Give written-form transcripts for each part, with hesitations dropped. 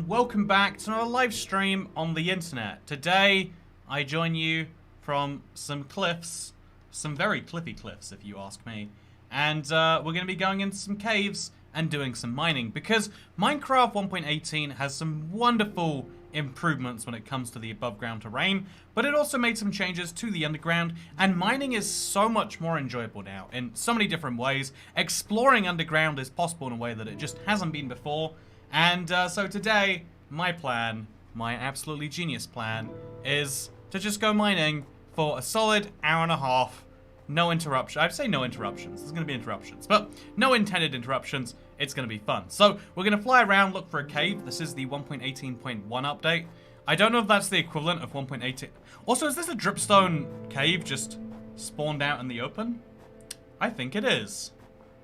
and welcome back to another live stream on the internet. Today, I join you from some cliffs, some very cliffy cliffs if you ask me, and we're going to be going into some caves and doing some mining, because Minecraft 1.18 has some wonderful improvements when it comes to the above ground terrain, but it also made some changes to the underground, and mining is so much more enjoyable now in so many different ways. Exploring underground is possible in a way that it just hasn't been before, and so today my plan, my absolutely genius plan, is to just go mining for a solid hour and a half. No interruption. I'd say no interruptions. There's going to be interruptions, but no intended interruptions. It's going to be fun. So we're going to fly around, look for a cave. This is the 1.18.1 update. I don't know if that's the equivalent of 1.18. Also, is this a dripstone cave just spawned out in the open? I think it is.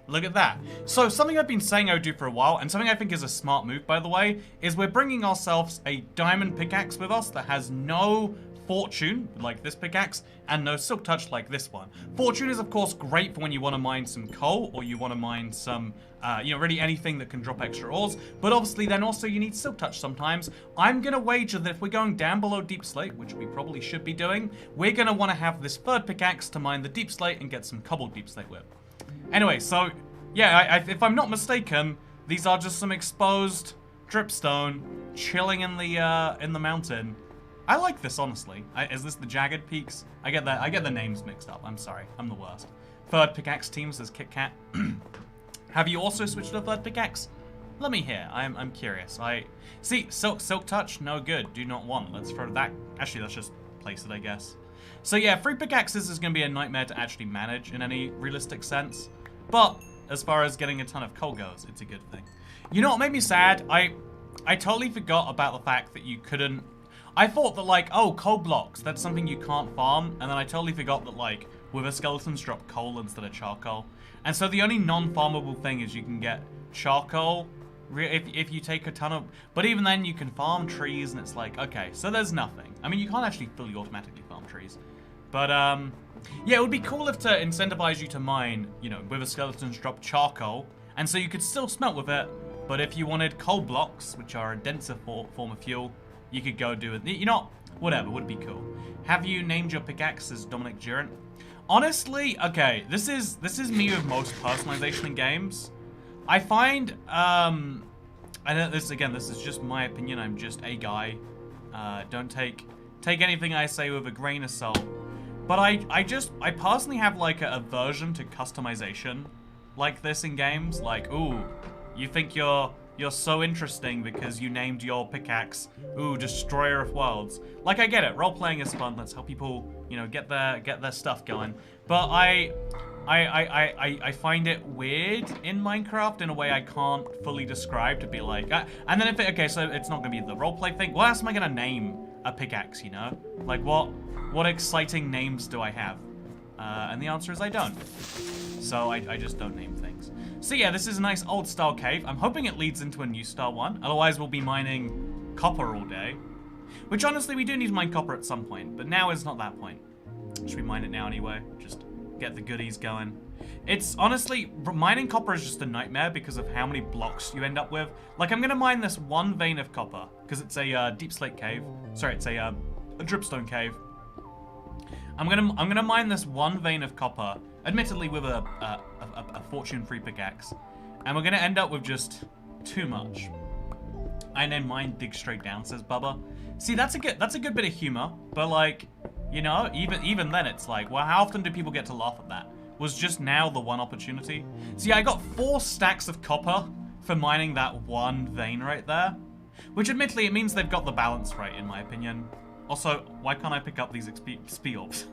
Look at that. So something I've been saying I would do for a while, and something I think is a smart move, by the way, is we're bringing ourselves a diamond pickaxe with us that has no fortune, like this pickaxe, and no silk touch like this one. Fortune is, of course, great for when you want to mine some coal, or you want to mine some, really anything that can drop extra ores, but obviously then also you need silk touch sometimes. I'm going to wager that if we're going down below deep slate, which we probably should be doing, we're going to want to have this third pickaxe to mine the deep slate and get some cobbled deep slate with. Anyway, so, yeah, if I'm not mistaken, these are just some exposed dripstone chilling in the mountain. I like this, honestly. Is this the Jagged Peaks? I get the names mixed up. I'm sorry. I'm the worst. Third pickaxe team says Kit Kat. Have you also switched to a third pickaxe? Let me hear. I'm curious. See, silk touch, no good. Do not want. Let's throw that. Actually, let's just place it, I guess. So yeah, 3 pickaxes is going to be a nightmare to actually manage in any realistic sense. But as far as getting a ton of coal goes, it's a good thing. You know what made me sad? I totally forgot about the fact that you couldn't. I thought that, like, oh, coal blocks, that's something you can't farm, and then I totally forgot that, like, wither skeletons drop coal instead of charcoal. And so the only non-farmable thing is you can get charcoal if you take a ton of. But even then, you can farm trees, and it's like, okay, so there's nothing. I mean, you can't actually fully automatically farm trees. But, yeah, it would be cool if to incentivize you to mine, you know, wither skeletons drop charcoal, and so you could still smelt with it, but if you wanted coal blocks, which are a denser form of fuel, you could go do it. You know, whatever, would be cool. Have you named your pickaxe as Dominic Durant? Honestly, okay, this is me with most personalization in games. I find, I know this is just my opinion. I'm just a guy. Don't take anything I say with a grain of salt. But I personally have like a aversion to customization like this in games. Like, ooh, you think you're so interesting because you named your pickaxe, ooh, Destroyer of Worlds. Like, I get it, role-playing is fun, let's help people, you know, get their stuff going. But I find it weird in Minecraft in a way I can't fully describe to be like, and then okay, so it's not gonna be the roleplay thing. What else am I gonna name a pickaxe, you know? Like, what exciting names do I have? And the answer is I don't. So I just don't name things. So yeah, this is a nice old style cave. I'm hoping it leads into a new style one. Otherwise we'll be mining copper all day. Which honestly we do need to mine copper at some point, but now is not that point. Should we mine it now anyway? Just get the goodies going. It's honestly, mining copper is just a nightmare because of how many blocks you end up with. Like, I'm gonna mine this one vein of copper because it's a deep slate cave. Sorry, it's a dripstone cave. I'm gonna mine this one vein of copper, admittedly with a fortune 3 pickaxe, and we're gonna end up with just too much. I named mine Dig Straight Down, says Bubba. See, that's a good bit of humor, but like, you know, even then it's like, well, how often do people get to laugh at that? Was just now the one opportunity? See, I got 4 stacks of copper for mining that one vein right there, which admittedly it means they've got the balance right in my opinion. Also, why can't I pick up these XP orbs?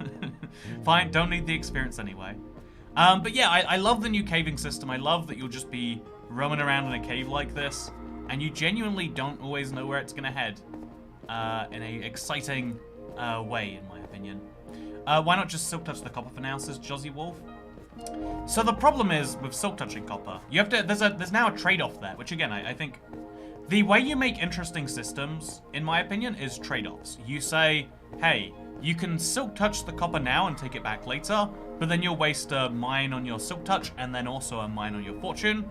Fine, don't need the experience anyway. But yeah, I love the new caving system. I love that you'll just be roaming around in a cave like this, and you genuinely don't always know where it's gonna head in a exciting way, in my opinion. Why not just silk touch the copper for now, says Jozzy Wolf. So the problem is with silk touching copper, you have to. There's now a trade-off there, which again I think. The way you make interesting systems, in my opinion, is trade-offs. You say, hey, you can silk touch the copper now and take it back later, but then you'll waste a mine on your silk touch and then also a mine on your fortune.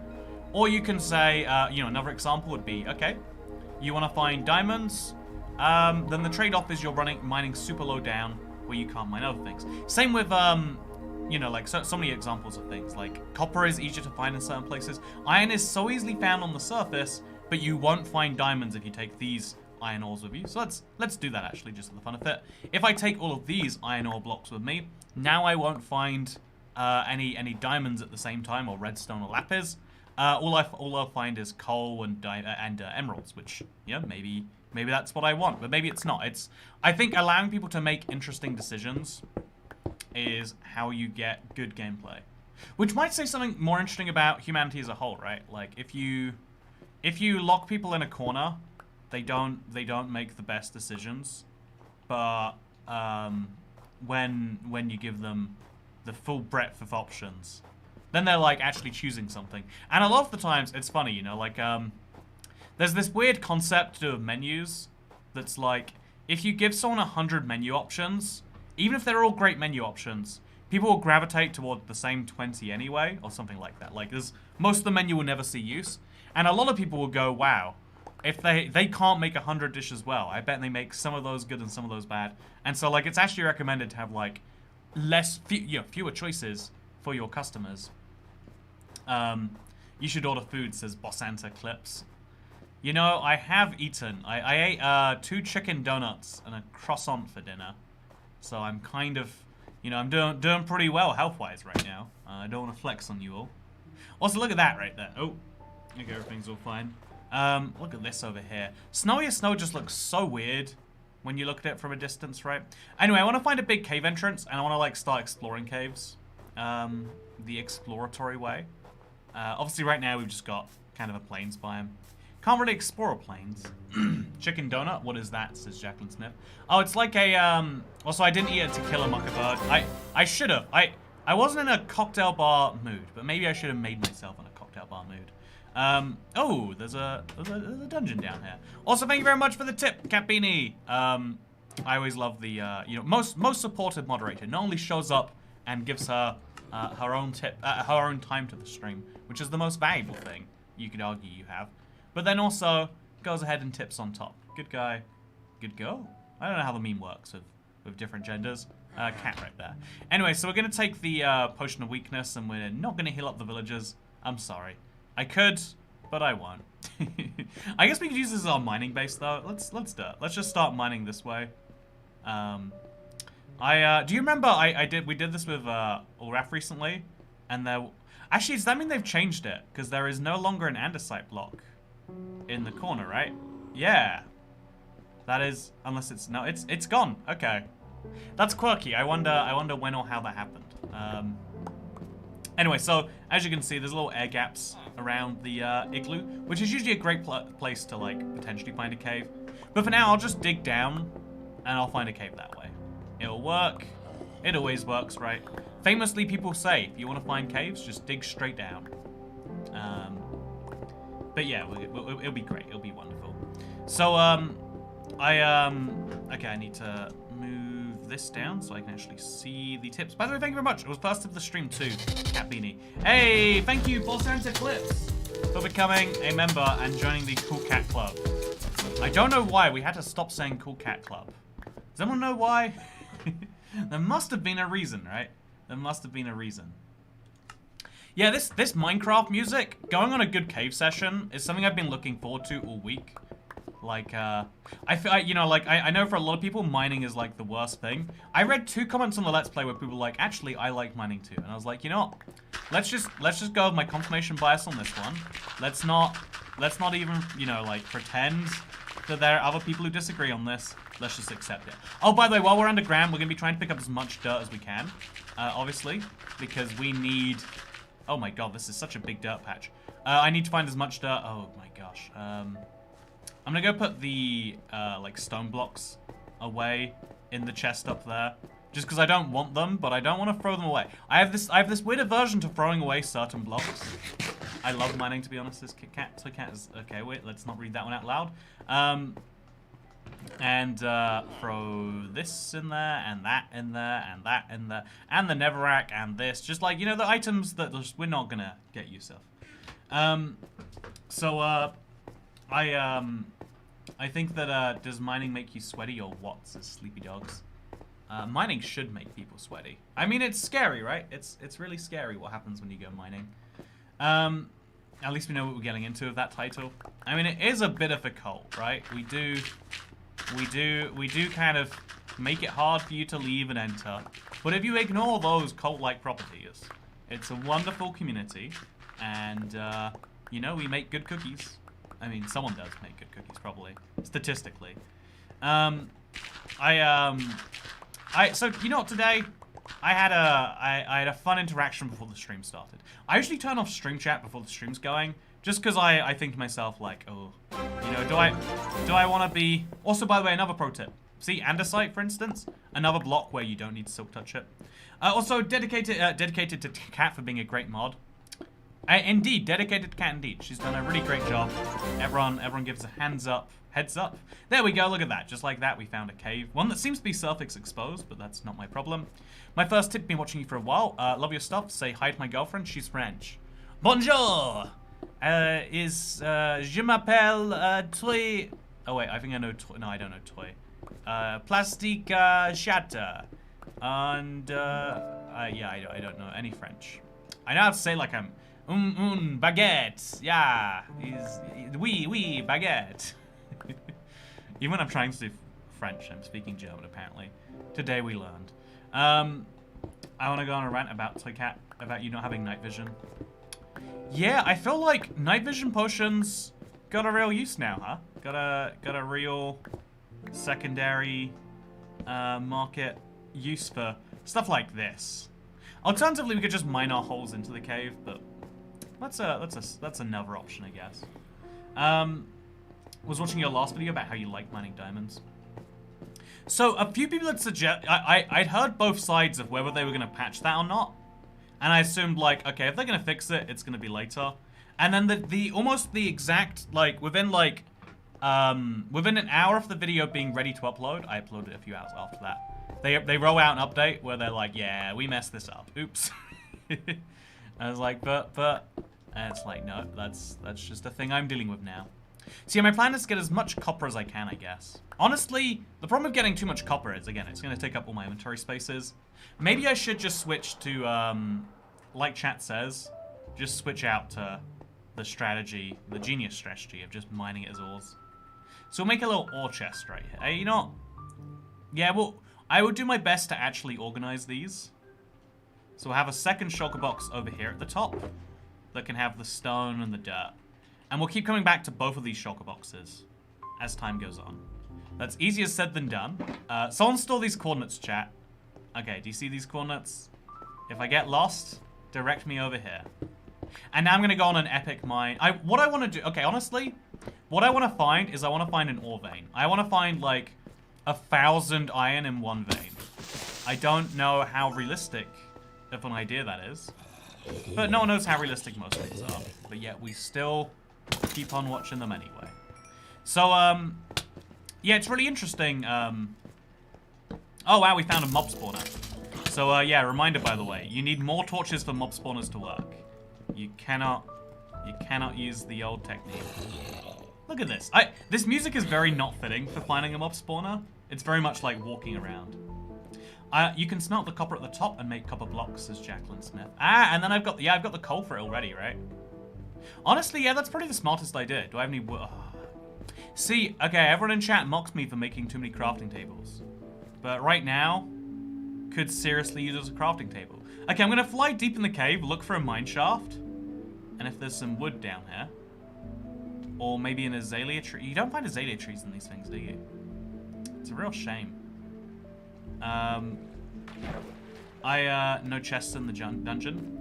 Or you can say, you know, another example would be, okay, you want to find diamonds, then the trade-off is you're mining super low down where you can't mine other things. Same with, you know, like so many examples of things. Like copper is easier to find in certain places. Iron is so easily found on the surface, but you won't find diamonds if you take these iron ores with you. So let's do that actually, just for the fun of it. If I take all of these iron ore blocks with me, now I won't find any diamonds at the same time, or redstone or lapis. All I'll find is coal and emeralds, which, you know, maybe that's what I want, but maybe it's not. I think allowing people to make interesting decisions is how you get good gameplay, which might say something more interesting about humanity as a whole, right? Like if you lock people in a corner, they don't make the best decisions, but when you give them the full breadth of options, then they're like actually choosing something. And a lot of the times it's funny, you know, like there's this weird concept of menus that's like, if you give someone 100 menu options, even if they're all great menu options, people will gravitate toward the same 20 anyway, or something like that. Like most of the menu will never see use, and a lot of people will go, wow, if they can't make 100 dishes well, I bet they make some of those good and some of those bad. And so like it's actually recommended to have like fewer choices for your customers. You should order food, says Bossanta Clips. You know, I have eaten. I ate 2 chicken donuts and a croissant for dinner. So I'm kind of, you know, I'm doing pretty well health-wise right now. I don't want to flex on you all. Also, look at that right there. Oh, okay, everything's all fine. Look at this over here. Snowier Snow just looks so weird when you look at it from a distance, right? Anyway, I want to find a big cave entrance, and I want to, like, start exploring caves. The exploratory way. Obviously, right now, we've just got kind of a plains biome. Can't really explore plains. Chicken donut? What is that? Says Jacqueline Smith. Oh, it's like a, Also, I didn't eat a tequila mockingbird. I should have. I wasn't in a cocktail bar mood, but maybe I should have made myself in a cocktail bar mood. Oh, there's a dungeon down here. Also, thank you very much for the tip, Cat Beanie. I always love the, you know, most supportive moderator. Not only shows up and gives her her own tip, her own time to the stream, which is the most valuable thing you could argue you have, but then also goes ahead and tips on top. Good guy, good girl. I don't know how the meme works with different genders. Cat right there. Anyway, so we're gonna take the potion of weakness, and we're not gonna heal up the villagers. I'm sorry. I could, but I won't. I guess we could use this as our mining base, though. Let's do it. Let's just start mining this way. Do you remember we did this with Ulraf recently, and actually, does that mean they've changed it? Because there is no longer an andesite block in the corner, right? Yeah. That is, unless it's no, it's gone. Okay, that's quirky. I wonder when or how that happened. Anyway, so as you can see, there's little air gaps around the igloo, which is usually a great place to like potentially find a cave. But for now, I'll just dig down, and I'll find a cave that way. It'll work. It always works, right? Famously, people say if you want to find caves, just dig straight down. But yeah, it'll be great. It'll be wonderful. So okay, I need to move this down so I can actually see the tips. By the way, thank you very much. It was first of the stream too, Cat Beanie. Hey, thank you, Bossanta Clips, for becoming a member and joining the Cool Cat Club. I don't know why we had to stop saying Cool Cat Club. Does anyone know why? There must have been a reason, right? There must have been a reason. Yeah, this Minecraft music, going on a good cave session, is something I've been looking forward to all week. Like, I feel, you know, like, I know for a lot of people, mining is, like, the worst thing. I read 2 comments on the Let's Play where people were like, actually, I like mining too. And I was like, you know what? Let's just go with my confirmation bias on this one. Let's not even, you know, like, pretend that there are other people who disagree on this. Let's just accept it. Oh, by the way, while we're underground, we're going to be trying to pick up as much dirt as we can, obviously, because we need... Oh my god, this is such a big dirt patch. I need to find as much dirt... Oh my gosh. I'm going to go put the, like, stone blocks away in the chest up there, just because I don't want them, but I don't want to throw them away. I have this weird aversion to throwing away certain blocks. I love mining, to be honest, as Kit Kat. So Cat is... Okay, wait, let's not read that one out loud. And throw this in there, and that in there, and that in there, and the netherrack, and this. Just like, you know, the items that we're not going to get use of. I think that, does mining make you sweaty or what, says Sleepy Dogs? Mining should make people sweaty. I mean, it's scary, right? It's really scary what happens when you go mining. At least we know what we're getting into with that title. I mean, it is a bit of a cult, right? We do kind of make it hard for you to leave and enter. But if you ignore those cult-like properties, it's a wonderful community, and, you know, we make good cookies. I mean, someone does make good cookies, probably. Statistically. So, you know what, today, I had a fun interaction before the stream started. I usually turn off stream chat before the stream's going, just because I think to myself, like, oh, you know, do I want to be... Also, by the way, another pro tip. See, Andesite, for instance, another block where you don't need to silk touch it. Also, dedicated to Kat for being a great mod. Indeed, dedicated to Kat indeed. She's done a really great job. Everyone gives a heads up. There we go, look at that. Just like that, we found a cave. One that seems to be exposed, but that's not my problem. My first tip, been watching you for a while. Love your stuff. Say hi to my girlfriend. She's French. Bonjour! Je m'appelle, Toy... Oh wait, I think I know Toy. No, I don't know Toy. Plastic, Shatter. And, yeah, I don't know any French. I know how to say, like, I'm... baguette. Yeah. Oui, baguette. Even when I'm trying to do French, I'm speaking German, apparently. Today we learned. I want to go on a rant about Toycat, about you not having night vision. Yeah, I feel like night vision potions got a real use now, huh? Got a real secondary market use for stuff like this. Alternatively, we could just mine our holes into the cave, but that's another option, I guess. Was watching your last video about how you like mining diamonds. So a few people had I'd heard both sides of whether they were gonna patch that or not, and I assumed like, okay, if they're gonna fix it, it's gonna be later. And then the almost the exact like within an hour of the video being ready to upload, I uploaded it a few hours after that. They roll out an update where they're like, yeah, we messed this up. Oops. I was like, but and it's like, no, that's just a thing I'm dealing with now. So yeah, my plan is to get as much copper as I can, I guess. Honestly, the problem with getting too much copper is, again, it's going to take up all my inventory spaces. Maybe I should just switch to, like chat says, just switch out to the strategy, the genius strategy of just mining it as ores. So we'll make a little ore chest right here. Hey, you know, yeah, well, I will do my best to actually organize these. So we'll have a second shulker box over here at the top that can have the stone and the dirt. And we'll keep coming back to both of these shulker boxes as time goes on. That's easier said than done. Someone store these coordinates, chat. Okay, do you see these coordinates? If I get lost, direct me over here. And now I'm gonna go on an epic mine. What I want to do, okay, honestly, what I want to find is I want to find an ore vein. I want to find like 1,000 iron in one vein. I don't know how realistic of an idea that is, but no one knows how realistic most things are. But yet we still keep on watching them anyway. So, yeah, it's really interesting. Oh, wow, we found a mob spawner. So, yeah, reminder, by the way, you need more torches for mob spawners to work. You cannot use the old technique. Look at this. This music is very not fitting for finding a mob spawner. It's very much like walking around. You can smelt the copper at the top and make copper blocks, says Jacqueline Smith. Ah, and then I've got the coal for it already, right? Honestly, yeah, that's probably the smartest idea. Do I have any... See, okay, everyone in chat mocks me for making too many crafting tables. But right now, could seriously use it as a crafting table. Okay, I'm gonna fly deep in the cave, look for a mine shaft. And if there's some wood down here. Or maybe an azalea tree. You don't find azalea trees in these things, do you? It's a real shame. No chests in the dungeon.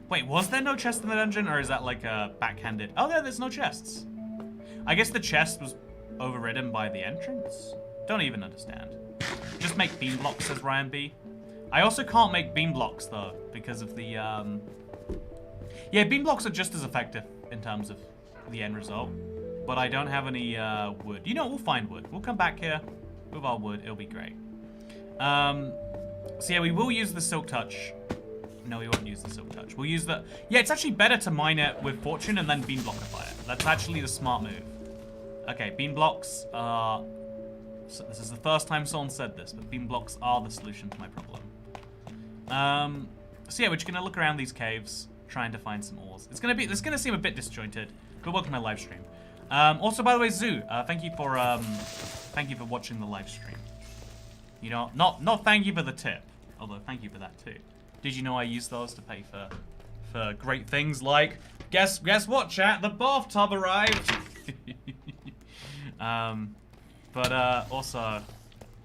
Wait, was there no chest in the dungeon, or is that like a backhanded? Oh, there's no chests. I guess the chest was overridden by the entrance. Don't even understand. Just make beam blocks, says Ryan B. I also can't make beam blocks though because of the yeah, beam blocks are just as effective in terms of the end result, but I don't have any wood. You know, we'll find wood. We'll come back here with our wood. It'll be great. So yeah, we will use the silk touch. No, we won't use the silk touch. We'll use the... Yeah, it's actually better to mine it with fortune and then beam blockify it. That's actually the smart move. Okay, bean blocks are... So this is the first time someone said this, but bean blocks are the solution to my problem. So yeah, we're just gonna look around these caves, trying to find some ores. It's gonna seem a bit disjointed, but welcome to my live stream. Also, by the way, Zoo, thank you for watching the live stream. You know, not thank you for the tip, although thank you for that too. Did you know I use those to pay for great things like guess what, chat? The bathtub arrived. But also,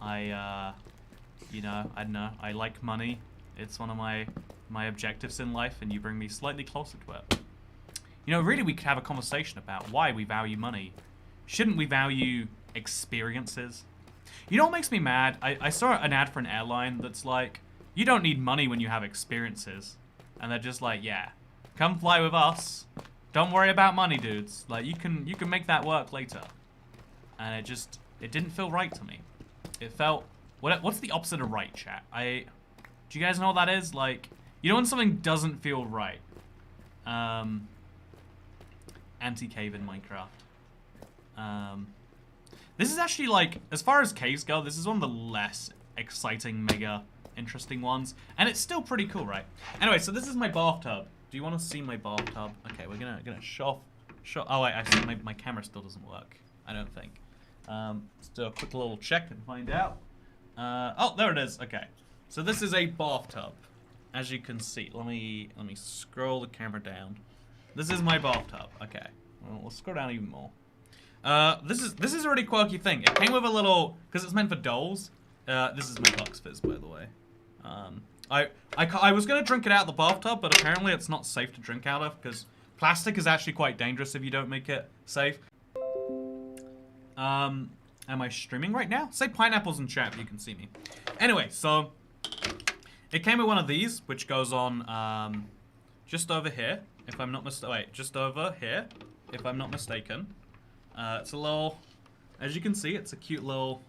you know, I don't know, I like money. It's one of my objectives in life, and you bring me slightly closer to it. You know, really, we could have a conversation about why we value money. Shouldn't we value experiences? You know what makes me mad? I saw an ad for an airline that's like, you don't need money when you have experiences. And they're just like, yeah, come fly with us. Don't worry about money, dudes. Like, you can make that work later. And it didn't feel right to me. It felt, what's the opposite of right, chat? Do you guys know what that is? Like, you know when something doesn't feel right? Anti-cave in Minecraft. This is actually, like, as far as caves go, this is one of the less exciting, mega interesting ones. And it's still pretty cool, right? Anyway, so this is my bathtub. Do you want to see my bathtub? Okay, we're gonna show. Oh wait, actually my camera still doesn't work. I don't think. Let's do a quick little check and find out. Oh, there it is. Okay, so this is a bathtub, as you can see. Let me scroll the camera down. This is my bathtub. Okay, well, we'll scroll down even more. This is a really quirky thing. It came with a little, because it's meant for dolls. This is my Bucks Fizz, by the way. I was gonna drink it out of the bathtub, but apparently it's not safe to drink out of because plastic is actually quite dangerous if you don't make it safe. Am I streaming right now? Say pineapples in chat if you can see me. Anyway, so it came with one of these, which goes on just over here, if I'm not mistaken. Wait, just over here, if I'm not mistaken. It's a little, as you can see, it's a cute little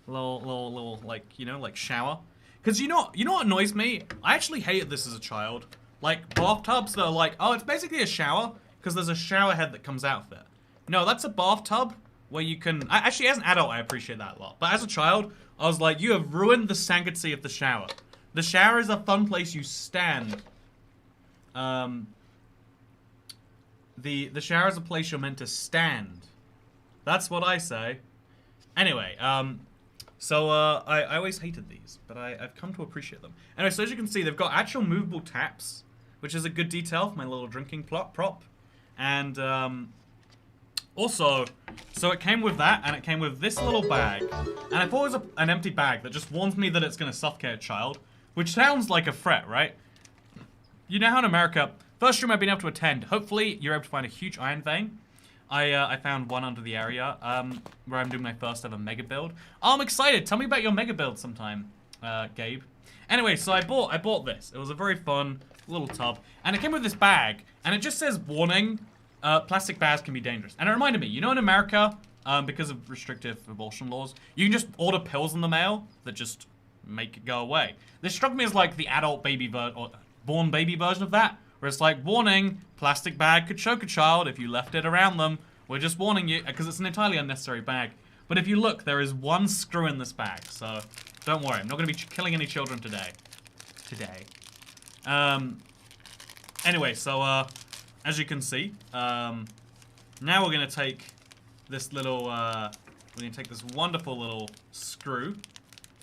like, you know, like shower. Because you know what annoys me? I actually hated this as a child. Like bathtubs that are like, oh, it's basically a shower because there's a shower head that comes out of it. No, that's a bathtub where you can. Actually, as an adult, I appreciate that a lot. But as a child, I was like, you have ruined the sanctity of the shower. The shower is a fun place you stand. The shower is a place you're meant to stand. That's what I say. Anyway, so I always hated these, but I've come to appreciate them. Anyway, so as you can see, they've got actual movable taps, which is a good detail for my little drinking prop. And also, so it came with that, and it came with this little bag. And I thought it was an empty bag that just warns me that it's going to suffocate a child, which sounds like a threat, right? You know how in America, first room I've been able to attend, hopefully you're able to find a huge iron vein. I found one under the area where I'm doing my first ever mega build. Oh, I'm excited. Tell me about your mega build sometime, Gabe. Anyway, so I bought this. It was a very fun little tub, and it came with this bag, and it just says warning: plastic bags can be dangerous. And it reminded me, you know, in America, because of restrictive abortion laws, you can just order pills in the mail that just make it go away. This struck me as like the adult baby or born baby version of that. Where it's like, warning, plastic bag could choke a child if you left it around them. We're just warning you, because it's an entirely unnecessary bag. But if you look, there is one screw in this bag, so don't worry. I'm not going to be killing any children today. Anyway, so, as you can see, now we're going to take this little, we're going to take this wonderful little screw.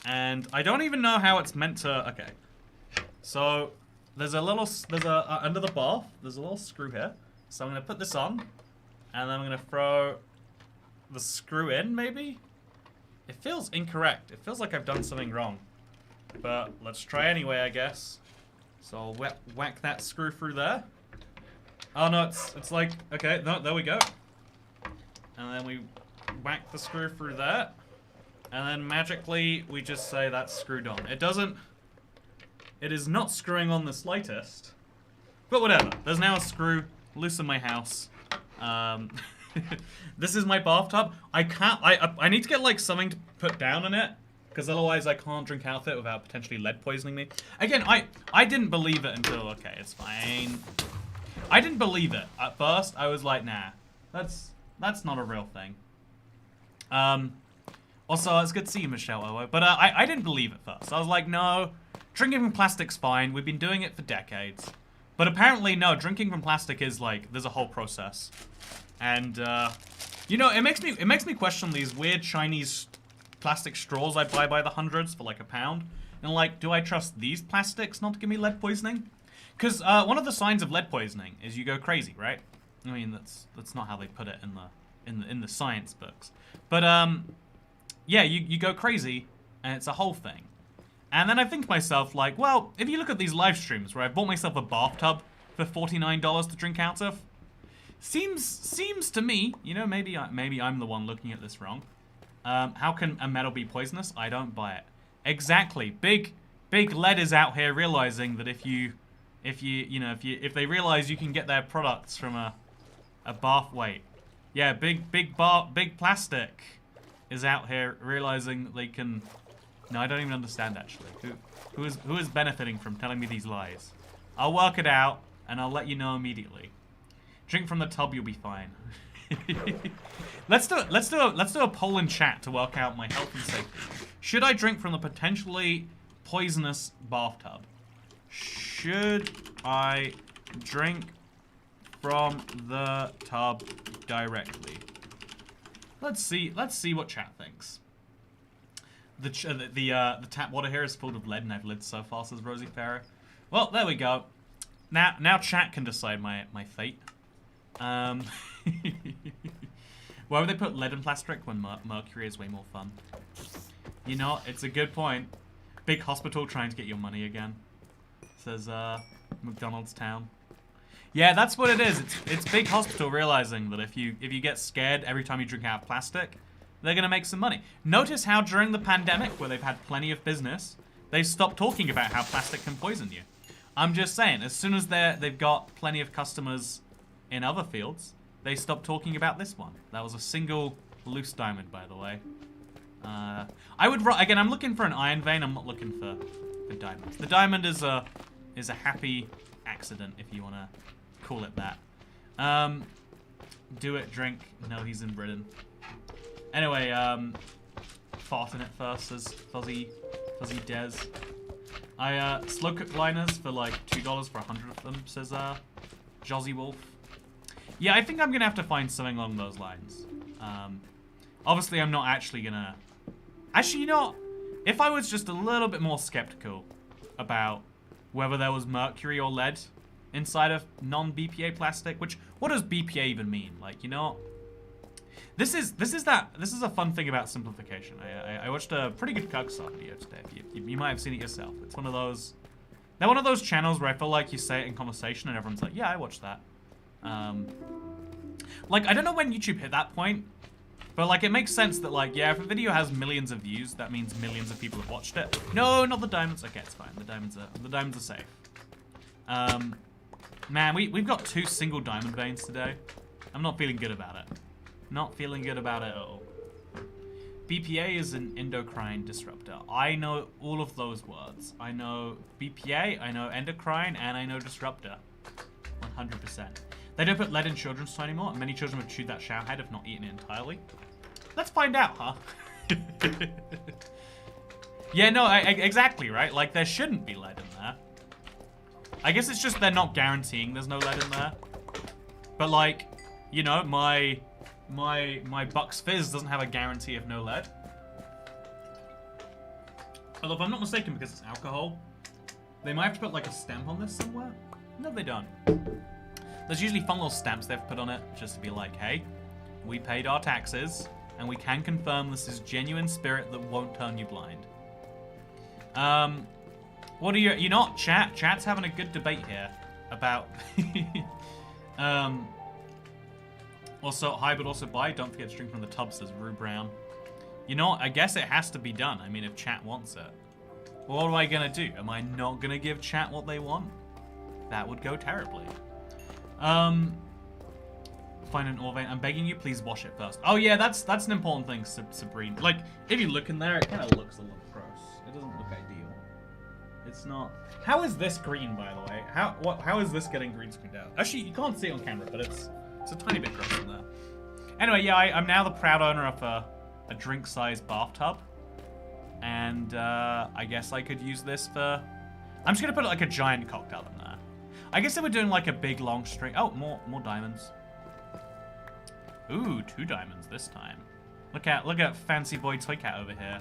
And I don't even know how it's meant to, okay. So there's a under the bath, there's a little screw here. So I'm gonna put this on, and then I'm gonna throw the screw in, maybe? It feels incorrect. It feels like I've done something wrong. But let's try anyway, I guess. So I'll whack that screw through there. Oh no, it's like, okay, no, there we go. And then we whack the screw through there. And then magically, we just say that's screwed on. It is not screwing on the slightest. But whatever. There's now a screw loose in my house. This is my bathtub. I need to get like something to put down in it, because otherwise I can't drink out of it without potentially lead poisoning me. Again, I didn't believe it until, okay, it's fine. I didn't believe it. At first, I was like, nah, that's not a real thing. Also, it's good to see you, Michelle Owo. But I didn't believe it first. I was like, no, drinking from plastic's fine. We've been doing it for decades. But apparently, no, drinking from plastic is like, there's a whole process. And, you know, it makes me question these weird Chinese plastic straws I buy by the hundreds for like £1. And like, do I trust these plastics not to give me lead poisoning? Because one of the signs of lead poisoning is you go crazy, right? I mean, that's not how they put it in the science books. But, yeah, you go crazy, and it's a whole thing. And then I think to myself, like, well, if you look at these live streams where I bought myself a bathtub for $49 to drink out of, seems to me, you know, maybe I'm the one looking at this wrong. How can a metal be poisonous? I don't buy it. Exactly. Big lead is out here realizing that if they realize you can get their products from a bath. Wait, yeah, big plastic is out here realizing they can. No, I don't even understand actually. Who is benefiting from telling me these lies? I'll work it out and I'll let you know immediately. Drink from the tub, you'll be fine. Let's do a poll in chat to work out my health and safety. Should I drink from the potentially poisonous bathtub? Should I drink from the tub directly? Let's see what chat thinks. The tap water here is full of lead, and I've lived so far, says Rosie Farrow. Well, there we go. Now chat can decide my fate. Why would they put lead in plastic when mercury is way more fun? You know, it's a good point. Big hospital trying to get your money again, says McDonald's Town. Yeah, that's what it is. It's big hospital realizing that if you get scared every time you drink out of plastic, they're gonna make some money. Notice how during the pandemic, where they've had plenty of business, they stopped talking about how plastic can poison you. I'm just saying, as soon as they've got plenty of customers in other fields, they stopped talking about this one. That was a single loose diamond, by the way. Again, I'm looking for an iron vein. I'm not looking for diamonds. The diamond is a happy accident, if you want to call it that. Do it, drink. No, he's in Britain. Anyway, fart in it first, says Fuzzy Des. I slow cook liners for like $2 for 100 of them, says Jozzy Wolf. Yeah, I think I'm gonna have to find something along those lines. Obviously, I'm not actually gonna. Actually, you know, if I was just a little bit more skeptical about whether there was mercury or lead inside of non-BPA plastic, what does BPA even mean? Like, you know, this is a fun thing about simplification. I watched a pretty good Kugstar video today. You might have seen it yourself. It's one of those. They're one of those channels where I feel like you say it in conversation and everyone's like, yeah, I watched that. Like, I don't know when YouTube hit that point, but like, it makes sense that like, yeah, if a video has millions of views, that means millions of people have watched it. No, not the diamonds. Okay, it's fine. The diamonds are safe. Man, we've got 2 single diamond veins today. I'm not feeling good about it. Not feeling good about it at all. BPA is an endocrine disruptor. I know all of those words. I know BPA, I know endocrine, and I know disruptor. 100%. They don't put lead in children's toys anymore, and many children would chew that shower head if not eaten it entirely. Let's find out, huh? Yeah, no, exactly, right? Like, there shouldn't be lead in there. I guess it's just they're not guaranteeing there's no lead in there. But, like, you know, my Bucks Fizz doesn't have a guarantee of no lead. Although, if I'm not mistaken, because it's alcohol, they might have to put, like, a stamp on this somewhere. No, they don't. There's usually fun little stamps they've put on it, just to be like, hey, we paid our taxes, and we can confirm this is genuine spirit that won't turn you blind. What are you not, chat? Chat's having a good debate here about, also, hi, but also bye. Don't forget to drink from the tub, says Rue Brown. You know, I guess it has to be done. I mean, if chat wants it. Well, what am I gonna do? Am I not gonna give chat what they want? That would go terribly. Find an ore vein. I'm begging you, please wash it first. Oh yeah, that's an important thing, Sabrina. Like, if you look in there, it kind of looks a little gross. It doesn't look ideal. It's not. How is this green, by the way? How is this getting green screened out? Actually, you can't see it on camera, but it's a tiny bit gross in there. Anyway, yeah, I'm now the proud owner of a drink-sized bathtub. And I guess I could use this for... I'm just going to put like a giant cocktail in there. I guess they were doing like a big long string. Oh, more diamonds. Ooh, 2 diamonds this time. Look at Fancy Boy Toy Cat over here.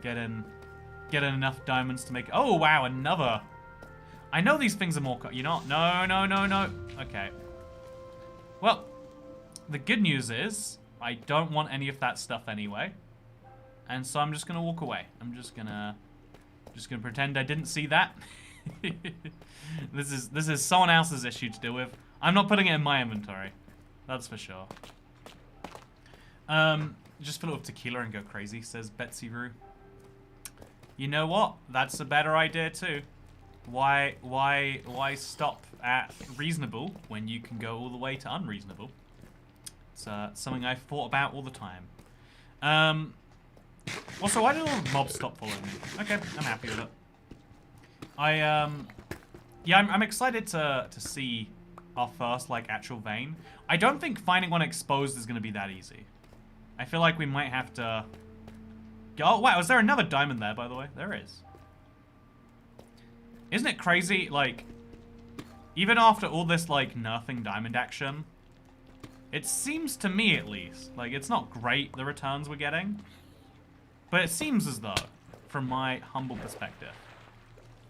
Getting enough diamonds to make... Oh, wow, another... I know these things are more... You know... No. Okay. Well, the good news is I don't want any of that stuff anyway. And so I'm just going to walk away. I'm just going to pretend I didn't see that. This is someone else's issue to deal with. I'm not putting it in my inventory. That's for sure. Just fill it with tequila and go crazy, says Betsy Rue. You know what? That's a better idea too. Why stop at reasonable when you can go all the way to unreasonable? It's something I've thought about all the time. Also, why did all the mobs stop following me? Okay, I'm happy with it. Yeah, I'm excited to see our first like actual vein. I don't think finding one exposed is gonna be that easy. I feel like we might have to... Oh, wow, is there another diamond there, by the way? There is. Isn't it crazy, like, even after all this, like, nerfing diamond action, it seems to me, at least, like, it's not great, the returns we're getting, but it seems as though, from my humble perspective,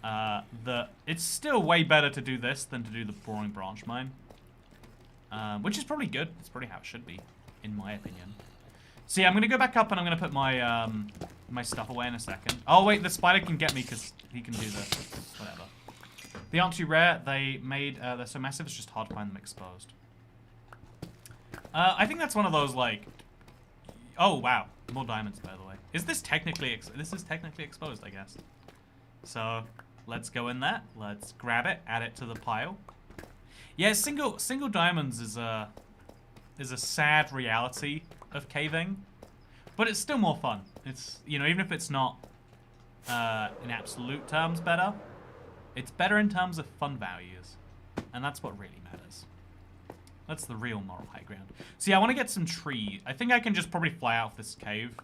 that it's still way better to do this than to do the boring branch mine, which is probably good. It's probably how it should be, in my opinion. So yeah, I'm gonna go back up and I'm gonna put my my stuff away in a second. Oh wait, the spider can get me because he can do this. Whatever. They aren't too rare. They're so massive it's just hard to find them exposed. I think that's one of those like... Oh wow, more diamonds by the way. Is this technically... This is technically exposed, I guess. So let's go in there. Let's grab it, add it to the pile. Yeah, single diamonds is a sad reality of caving, but it's still more fun. It's, you know, even if it's not in absolute terms better, it's better in terms of fun values, and that's what really matters. That's the real moral high ground. So yeah, I want to get some trees. I think I can just probably fly out of this cave,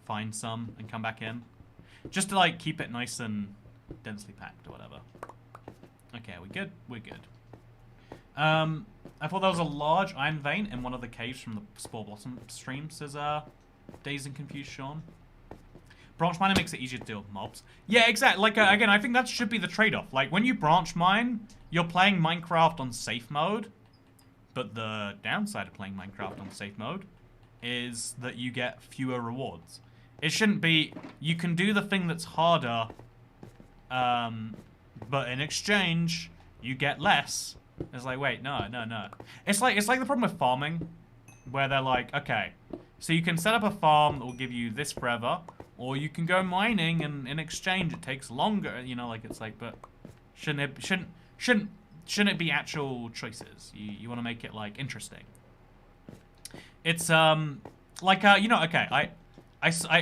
find some, and come back in, just to like keep it nice and densely packed or whatever. Okay, we good? We're good. I thought there was a large iron vein in one of the caves from the Spore Blossom stream, says Dazed and Confused Sean. Branch mining makes it easier to deal with mobs. Yeah, exactly. Like, again, I think that should be the trade-off. Like, when you branch mine, you're playing Minecraft on safe mode, but the downside of playing Minecraft on safe mode is that you get fewer rewards. It shouldn't be, you can do the thing that's harder, but in exchange, you get less. It's like, wait, no. It's like the problem with farming, where they're like, okay, so you can set up a farm that will give you this forever, or you can go mining, and in exchange it takes longer. You know, like it's like, but shouldn't it be actual choices? You want to make it like interesting. It's like you know, okay, I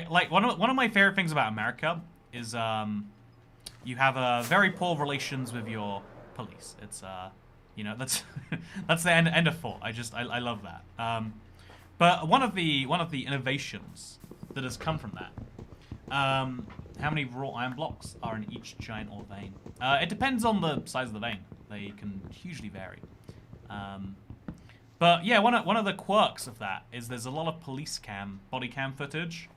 like one of my favorite things about America is you have very poor relations with your police. It's you know, that's that's the end of thought. I love that. But one of the innovations that has come from that, how many raw iron blocks are in each giant ore vein? It depends on the size of the vein. They can hugely vary. But yeah, one of the quirks of that is there's a lot of police cam, body cam footage,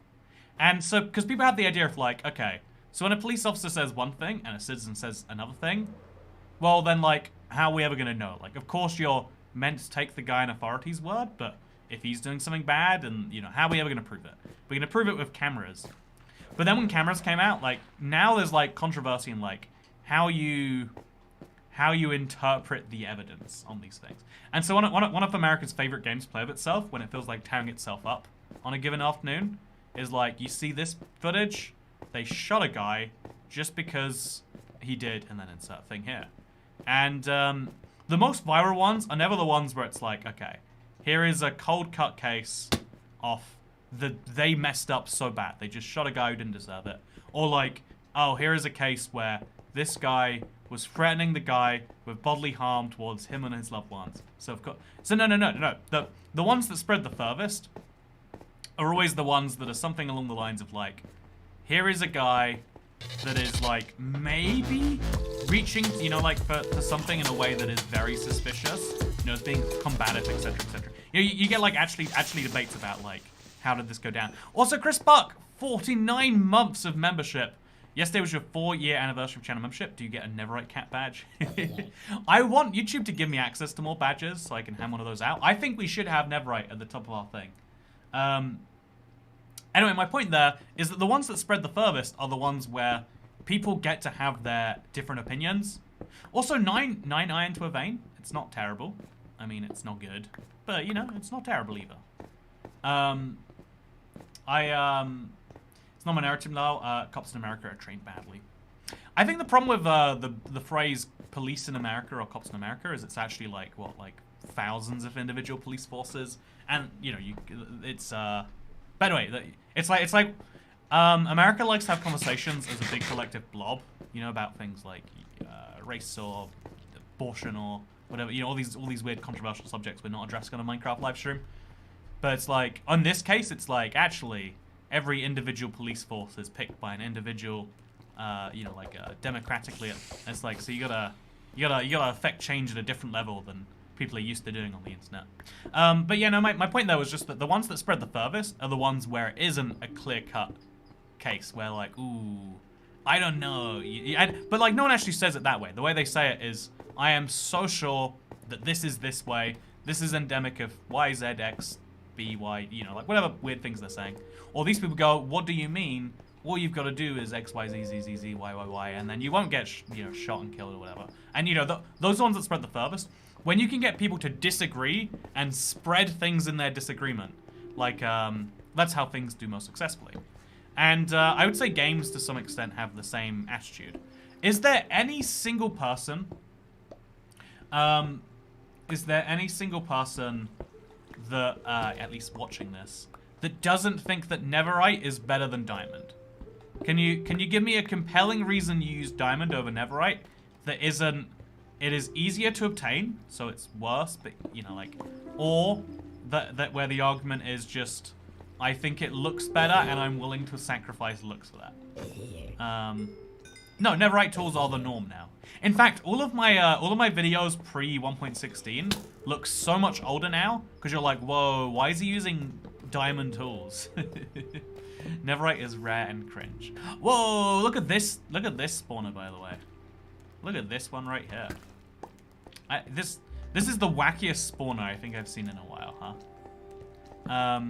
and so because people have the idea of like, okay, so when a police officer says one thing and a citizen says another thing, well then like, how are we ever gonna know? Like, of course you're meant to take the guy in authority's word, but if he's doing something bad, and you know, how are we ever gonna prove it? We're gonna prove it with cameras. But then when cameras came out, like now there's like controversy in like how you interpret the evidence on these things. And so one of America's favorite games to play of itself when it feels like tearing itself up on a given afternoon is like, you see this footage, they shot a guy just because he did, and then insert thing here. And the most viral ones are never the ones where it's like, okay, here is a cold cut case of they messed up so bad. They just shot a guy who didn't deserve it. Or like, oh, here is a case where this guy was threatening the guy with bodily harm towards him and his loved ones. So of course, so no. The ones that spread the furthest are always the ones that are something along the lines of like, here is a guy that is like maybe reaching, you know, like for something in a way that is very suspicious, you know, as being combative, etc., etc. You know, you get like actually debates about like how did this go down. Also, Chris Buck, 49 months of membership. Yesterday was your 4-year anniversary of channel membership. Do you get a Neverite Cat badge? I want YouTube to give me access to more badges so I can hand one of those out. I think we should have Neverite at the top of our thing. Anyway, my point there is that the ones that spread the furthest are the ones where people get to have their different opinions. Also, 9 iron to a vein. It's not terrible. I mean, it's not good. But, you know, it's not terrible either. It's not my narrative now. Cops in America are trained badly. I think the problem with the phrase police in America or cops in America is it's actually like, what, like thousands of individual police forces. And, you know, it's, but anyway, it's like, America likes to have conversations as a big collective blob, you know, about things like race or abortion or whatever, you know, all these weird controversial subjects we're not addressing on a Minecraft live stream. But it's like, on this case, it's like, actually, every individual police force is picked by an individual, you know, like, democratically. It's like, so you gotta affect change at a different level than people are used to doing on the internet. But yeah, no, my point there was just that the ones that spread the furthest are the ones where it isn't a clear-cut case, where like, ooh, I don't know. But like, no one actually says it that way. The way they say it is, I am so sure that this is this way, this is endemic of Y, Z, X, B, Y, you know, like whatever weird things they're saying. Or these people go, what do you mean? All you've got to do is X, Y, Z, Z, Z, Z, Y, Y, Y, and then you won't get, you know, shot and killed or whatever. And, you know, those ones that spread the furthest, when you can get people to disagree and spread things in their disagreement, like, that's how things do most successfully. And I would say games, to some extent, have the same attitude. Is there any single person, that, at least watching this, that doesn't think that Neverite is better than Diamond? Can you give me a compelling reason you use Diamond over Neverite that isn't, it is easier to obtain, so it's worse, but, you know, like, or that where the argument is just, I think it looks better and I'm willing to sacrifice looks for that. No, Neverite tools are the norm now. In fact, all of my videos pre 1.16 look so much older now because you're like, whoa, why is he using diamond tools? Neverite is rare and cringe. Whoa, look at this spawner, by the way. Look at this one right here. This is the wackiest spawner I think I've seen in a while, huh?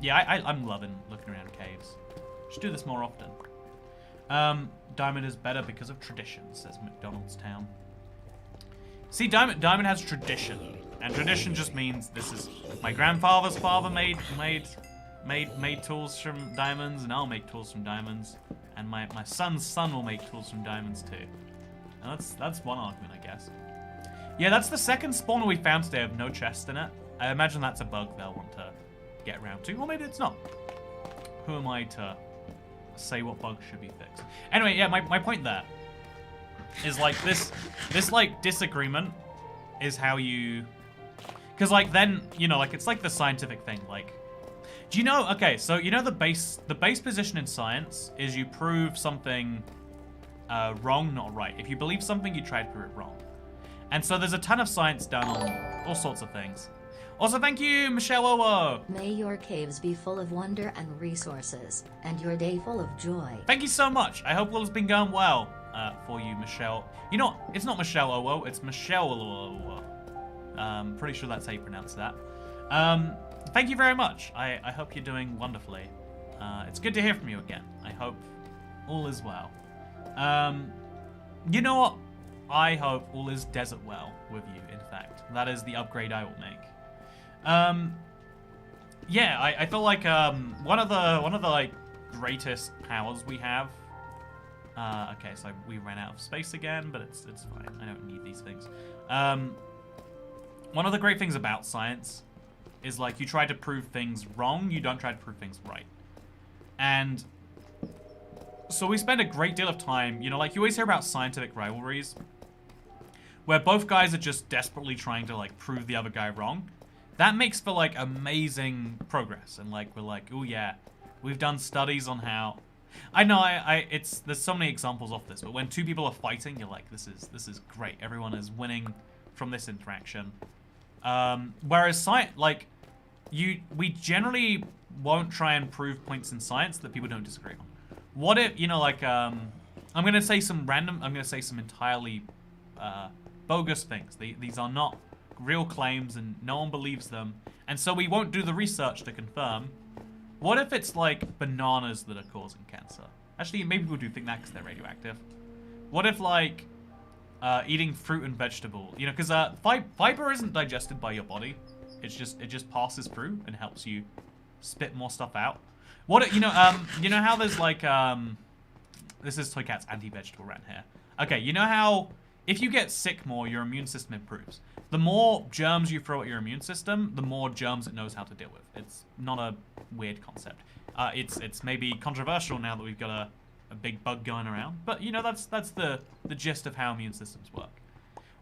Yeah, I'm loving looking around caves. Should do this more often. Diamond is better because of tradition, says McDonald's Town. See, Diamond has tradition, and tradition just means this is my grandfather's father made tools from diamonds, and I'll make tools from diamonds, and my son's son will make tools from diamonds too. And that's one argument, I guess. Yeah, that's the second spawner we found today with no chest in it. I imagine that's a bug they'll want to get around to, or maybe it's not. Who am I to say what bugs should be fixed? Anyway, yeah, my point there is like this like disagreement is how you, because like then, you know, like it's like the scientific thing, like, do you know, okay, so you know the base position in science is you prove something wrong, not right. If you believe something, you try to prove it wrong. And so there's a ton of science done on all sorts of things. Also, thank you, Michelle Owo. May your caves be full of wonder and resources, and your day full of joy. Thank you so much. I hope all has been going well for you, Michelle. You know, it's not Michelle Owo, it's Michelle Owo. Pretty sure that's how you pronounce that. Thank you very much. I hope you're doing wonderfully. It's good to hear from you again. I hope all is well. You know what? I hope all is desert well with you, in fact. That is the upgrade I will make. Yeah, I feel like one of the like greatest powers we have. Okay, so we ran out of space again, but it's fine. I don't need these things. One of the great things about science is like you try to prove things wrong, you don't try to prove things right. And so we spend a great deal of time, you know, like you always hear about scientific rivalries where both guys are just desperately trying to like prove the other guy wrong. that makes for like amazing progress. And like we're like, oh yeah, we've done studies on how. I know there's so many examples of this, but when two people are fighting, you're like, this is great. Everyone is winning from this interaction. Whereas science, like, we generally won't try and prove points in science that people don't disagree on. What if, you know, like, I'm gonna say some entirely bogus things. These are not real claims and no one believes them, and so we won't do the research to confirm. What if it's like bananas that are causing cancer? Actually, maybe people do think that because they're radioactive. What if like eating fruit and vegetable, you know, because fiber isn't digested by your body. It just passes through and helps you spit more stuff out. What if, you know how there's like this is Toycat's anti-vegetable rant here. Okay, you know how if you get sick more, your immune system improves. The more germs you throw at your immune system, the more germs it knows how to deal with. It's not a weird concept. It's maybe controversial now that we've got a big bug going around, but you know that's the gist of how immune systems work.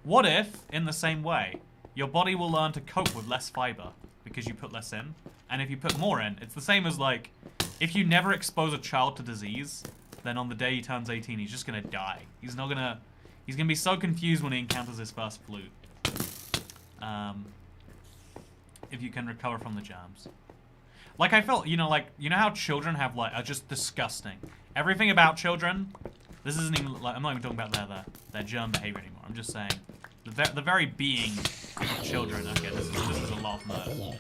What if, in the same way, your body will learn to cope with less fiber because you put less in, and if you put more in, it's the same as like if you never expose a child to disease, then on the day he turns 18, he's just gonna die. He's gonna be so confused when he encounters his first flu. If you can recover from the germs. Like I felt, you know how children have like, are just disgusting. Everything about children, this isn't even, like, I'm not even talking about their germ behavior anymore. I'm just saying, the very being of children. Okay, this is a lot of murder.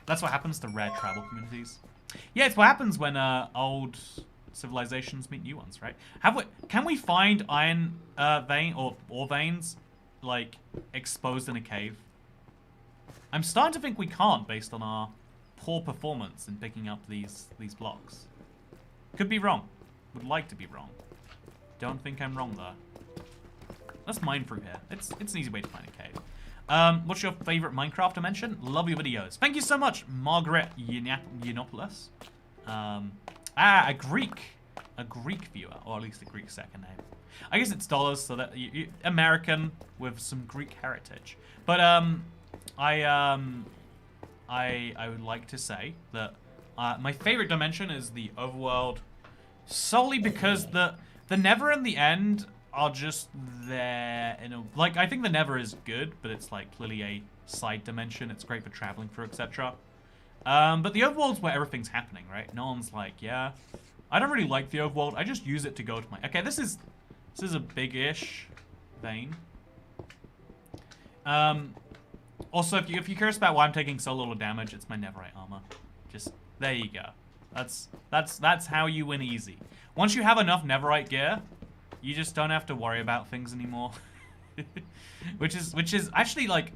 That's what happens to rare tribal communities. Yeah, it's what happens when old civilizations meet new ones, right? Can we find iron vein or veins like exposed in a cave? I'm starting to think we can't based on our poor performance in picking up these blocks. Could be wrong. Would like to be wrong. Don't think I'm wrong though. Let's mine through here. It's an easy way to find a cave. What's your favorite Minecraft dimension? Love your videos. Thank you so much, Margaret Yiannopoulos. A Greek viewer, or at least a Greek second name. I guess it's dollars, so that American with some Greek heritage. But I would like to say that my favorite dimension is the overworld, solely because the Nether and the End are just there in a, like, I think the Nether is good, but it's like clearly a side dimension. It's great for traveling through, etc. But the overworld's where everything's happening, right? No one's like, yeah, I don't really like the overworld. I just use it to go to my. Okay, this is a big-ish vein. Also, if you're curious about why I'm taking so little damage, it's my Netherite armor. Just there you go. That's how you win easy. Once you have enough Netherite gear, you just don't have to worry about things anymore. which is actually like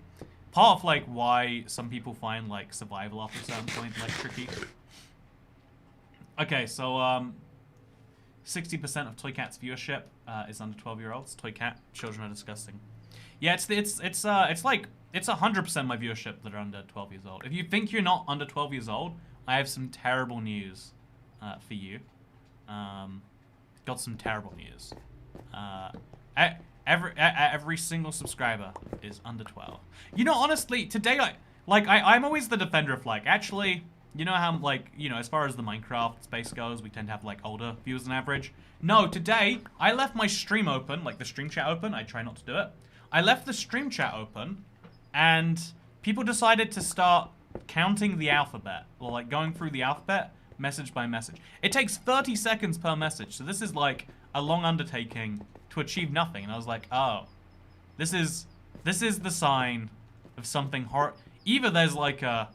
part of like why some people find like survival after a certain point like tricky. Okay, so 60% of Toycat's viewership is under 12-year-olds. Toycat, children are disgusting. Yeah, it's 100% of my viewership that are under 12 years old. If you think you're not under 12 years old, I have some terrible news for you. Got some terrible news. Every single subscriber is under 12. You know, honestly, today I'm always the defender of like, actually, you know how like, you know, as far as the Minecraft space goes, we tend to have like older viewers on average. No, today I left my stream open, like the stream chat open. I try not to do it. I left the stream chat open, and people decided to start counting the alphabet, or like going through the alphabet message by message. It takes 30 seconds per message, so this is like a long undertaking to achieve nothing. And I was like, oh, this is the sign of something either there's like a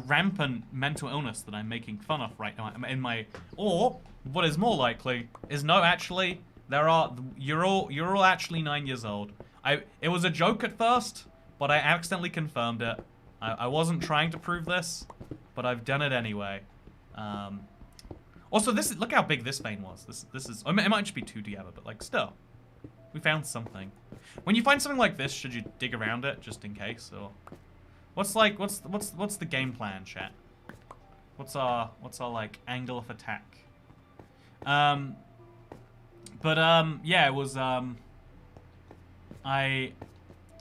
rampant mental illness that I'm making fun of right now in my, or what is more likely is no, actually you're all actually 9 years old. It was a joke at first, but I accidentally confirmed it. I wasn't trying to prove this, but I've done it anyway. Also, look how big this vein was. This is, it might just be two together, but like still, we found something. When you find something like this, should you dig around it just in case, or what's the game plan, chat? What's our like angle of attack? Yeah, it was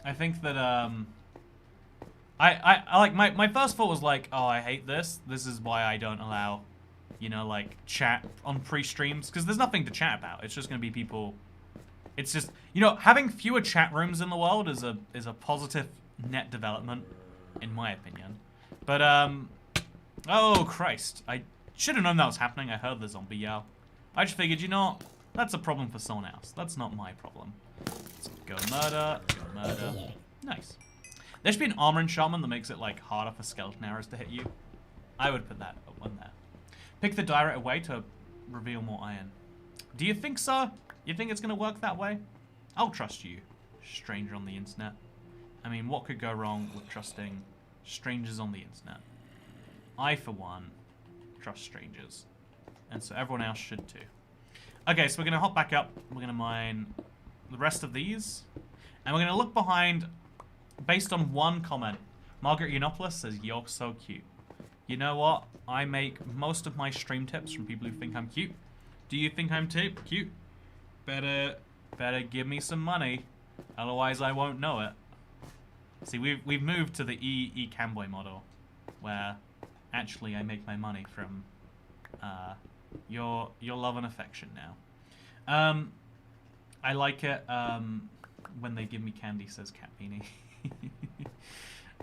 I think that I like my first thought was like, oh, I hate this. This is why I don't allow, you know, like chat on pre-streams because there's nothing to chat about. It's just gonna be people. It's just, you know, having fewer chat rooms in the world is a positive net development, in my opinion. But oh Christ, I should have known that was happening. I heard the zombie yell. I just figured, you know, that's a problem for someone else. That's not my problem. Let's go murder. Go murder. Nice. There should be an armor in Shaman that makes it, like, harder for skeleton arrows to hit you. I would put that one there. Pick the direct way to reveal more iron. Do you think so? You think it's going to work that way? I'll trust you, stranger on the internet. I mean, what could go wrong with trusting strangers on the internet? I, for one, trust strangers. And so everyone else should too. Okay, so we're going to hop back up. We're going to mine the rest of these. And we're going to look behind... Based on one comment, Margaret Yiannopoulos says, "You're so cute." You know what? I make most of my stream tips from people who think I'm cute. Do you think I'm cute? Better give me some money, otherwise I won't know it. See, we've moved to the E Camboy model, where actually I make my money from your love and affection now. I like it when they give me candy, says Cat Beanie.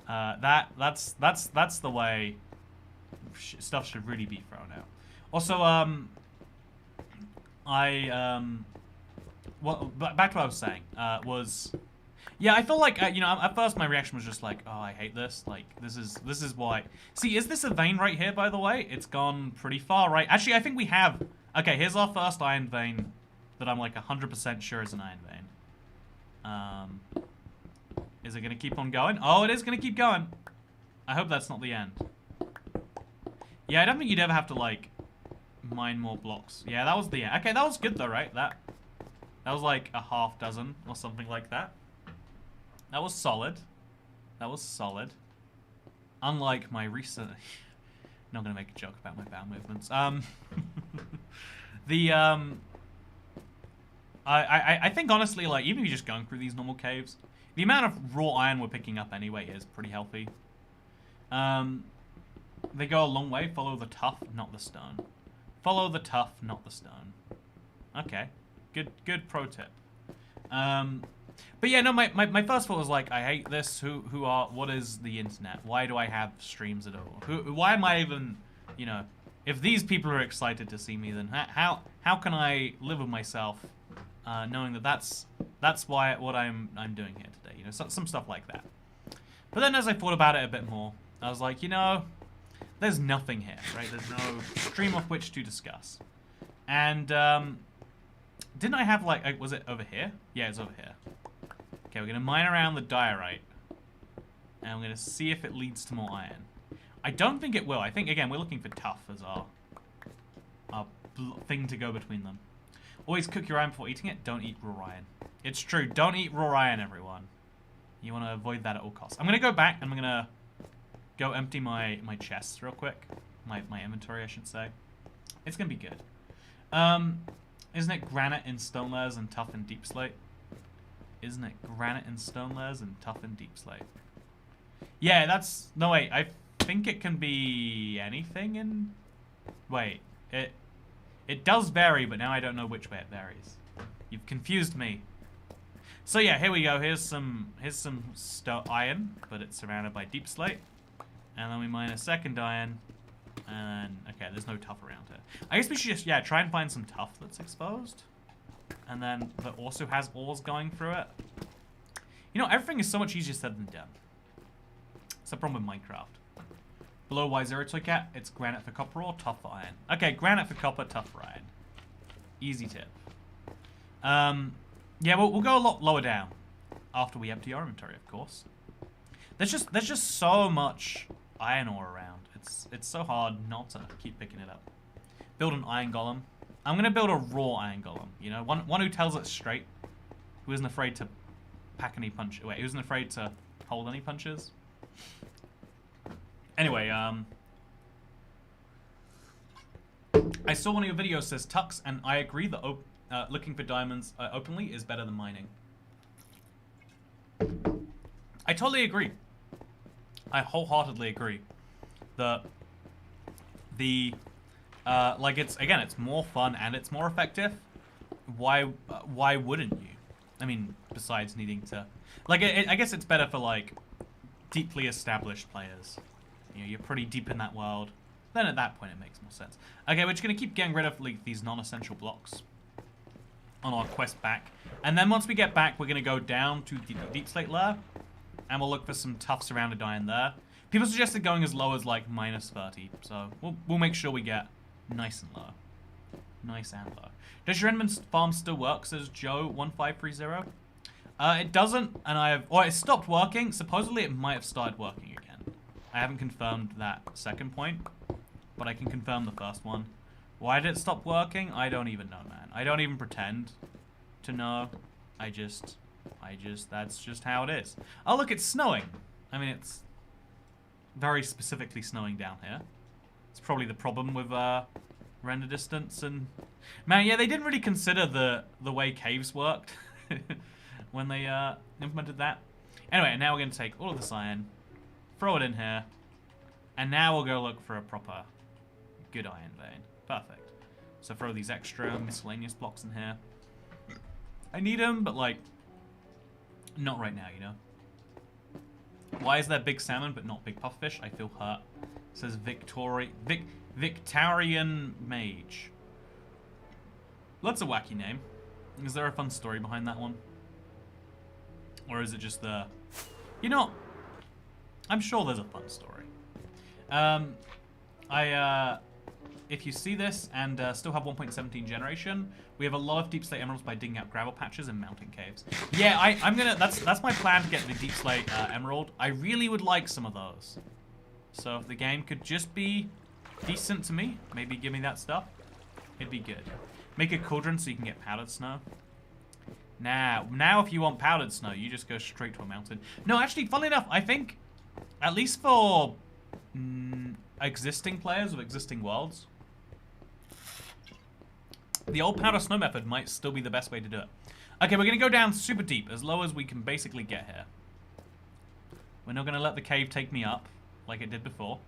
That's the way stuff should really be thrown out. Also, well, back to what I was saying, yeah, I feel like, you know, at first my reaction was just like, oh, I hate this. Like, this is why. See, is this a vein right here, by the way? It's gone pretty far, right? Actually, I think we have. Okay, here's our first iron vein that I'm like 100% sure is an iron vein. Is it going to keep on going? Oh, it is going to keep going. I hope that's not the end. Yeah, I don't think you'd ever have to, like, mine more blocks. Yeah, that was the end. Okay, that was good, though, right? That was, like, a half dozen or something like that. That was solid. That was solid. Unlike my recent... Not going to make a joke about my bowel movements. I think, honestly, like, even if you're just going through these normal caves... The amount of raw iron we're picking up anyway is pretty healthy. They go a long way. Follow the tough, not the stone. Follow the tough, not the stone. Okay. Good pro tip. But yeah, no, my first thought was like, I hate this. What is the internet? Why do I have streams at all? Why am I even, you know, if these people are excited to see me, then how can I live with myself, knowing that that's what I'm doing here today, you know, some stuff like that. But then as I thought about it a bit more, I was like, you know, there's nothing here, right? There's no stream off which to discuss. And didn't I have like, was it over here? Yeah, it's over here. Okay, we're gonna mine around the diorite, and we're gonna see if it leads to more iron. I don't think it will. I think again we're looking for tough as our thing to go between them. Always cook your iron before eating it. Don't eat raw iron. It's true. Don't eat raw iron, everyone. You want to avoid that at all costs. I'm going to go back and I'm going to go empty my chests real quick. My inventory, I should say. It's going to be good. Isn't it granite in stone layers and tough in deep slate? Isn't it granite in stone layers and tough in deep slate? Yeah, that's... No, wait. I think it can be anything in... Wait. It does vary, but now I don't know which way it varies. You've confused me. So yeah, here we go. Here's some iron, but it's surrounded by deep slate. And then we mine a second iron. And okay, there's no tough around here. I guess we should just, yeah, try and find some tough that's exposed. And then that also has ores going through it. You know, everything is so much easier said than done. It's the problem with Minecraft. Below Y0 Toy Cat, it's granite for copper ore, tough for iron. Okay, granite for copper, tough for iron. Easy tip. Yeah, we'll go a lot lower down after we empty our inventory, of course. There's just so much iron ore around. It's so hard not to keep picking it up. Build an iron golem. I'm gonna build a raw iron golem. You know, one who tells it straight, who isn't afraid to pack any punch. Wait, who isn't afraid to hold any punches. Anyway, I saw one of your videos says Tux, and I agree that looking for diamonds openly is better than mining. I totally agree. I wholeheartedly agree that like it's more fun and it's more effective. Why wouldn't you? I mean, besides needing to, like, I guess it's better for like deeply established players. You know, you're pretty deep in that world. Then at that point it makes more sense. Okay, we're just gonna keep getting rid of like these non-essential blocks on our quest back, and then once we get back, we're gonna go down to the Deep Slate lair, and we'll look for some tough surrounded iron there. People suggested going as low as like -30, so we'll make sure we get nice and low. Nice and low. Does your Enderman farm still work, says Joe1530? It doesn't, and it stopped working. Supposedly it might have started working again. I haven't confirmed that second point, but I can confirm the first one. Why did it stop working? I don't even know, man. I don't even pretend to know. That's just how it is. Oh, look, it's snowing. I mean, it's very specifically snowing down here. It's probably the problem with render distance and... Man, yeah, they didn't really consider the way caves worked when they implemented that. Anyway, now we're going to take all of this iron, throw it in here, and now we'll go look for a proper good iron vein. Perfect. So throw these extra miscellaneous blocks in here. I need them, but like, not right now, you know? Why is there big salmon but not big pufferfish? I feel hurt. It says Victorian Mage. Well, that's a wacky name. Is there a fun story behind that one? Or is it just the... You know, I'm sure there's a fun story. If you see this and still have 1.17 generation, we have a lot of Deep Slate emeralds by digging out gravel patches and mountain caves. Yeah, I'm gonna... That's my plan to get the Deep Slate emerald. I really would like some of those. So if the game could just be decent to me, maybe give me that stuff, it'd be good. Make a cauldron so you can get powdered snow. Now if you want powdered snow, you just go straight to a mountain. No, actually, funnily enough, I think, at least for existing players of existing worlds, the old powder snow method might still be the best way to do it. Okay, we're going to go down super deep, as low as we can basically get here. We're not going to let the cave take me up, like it did before.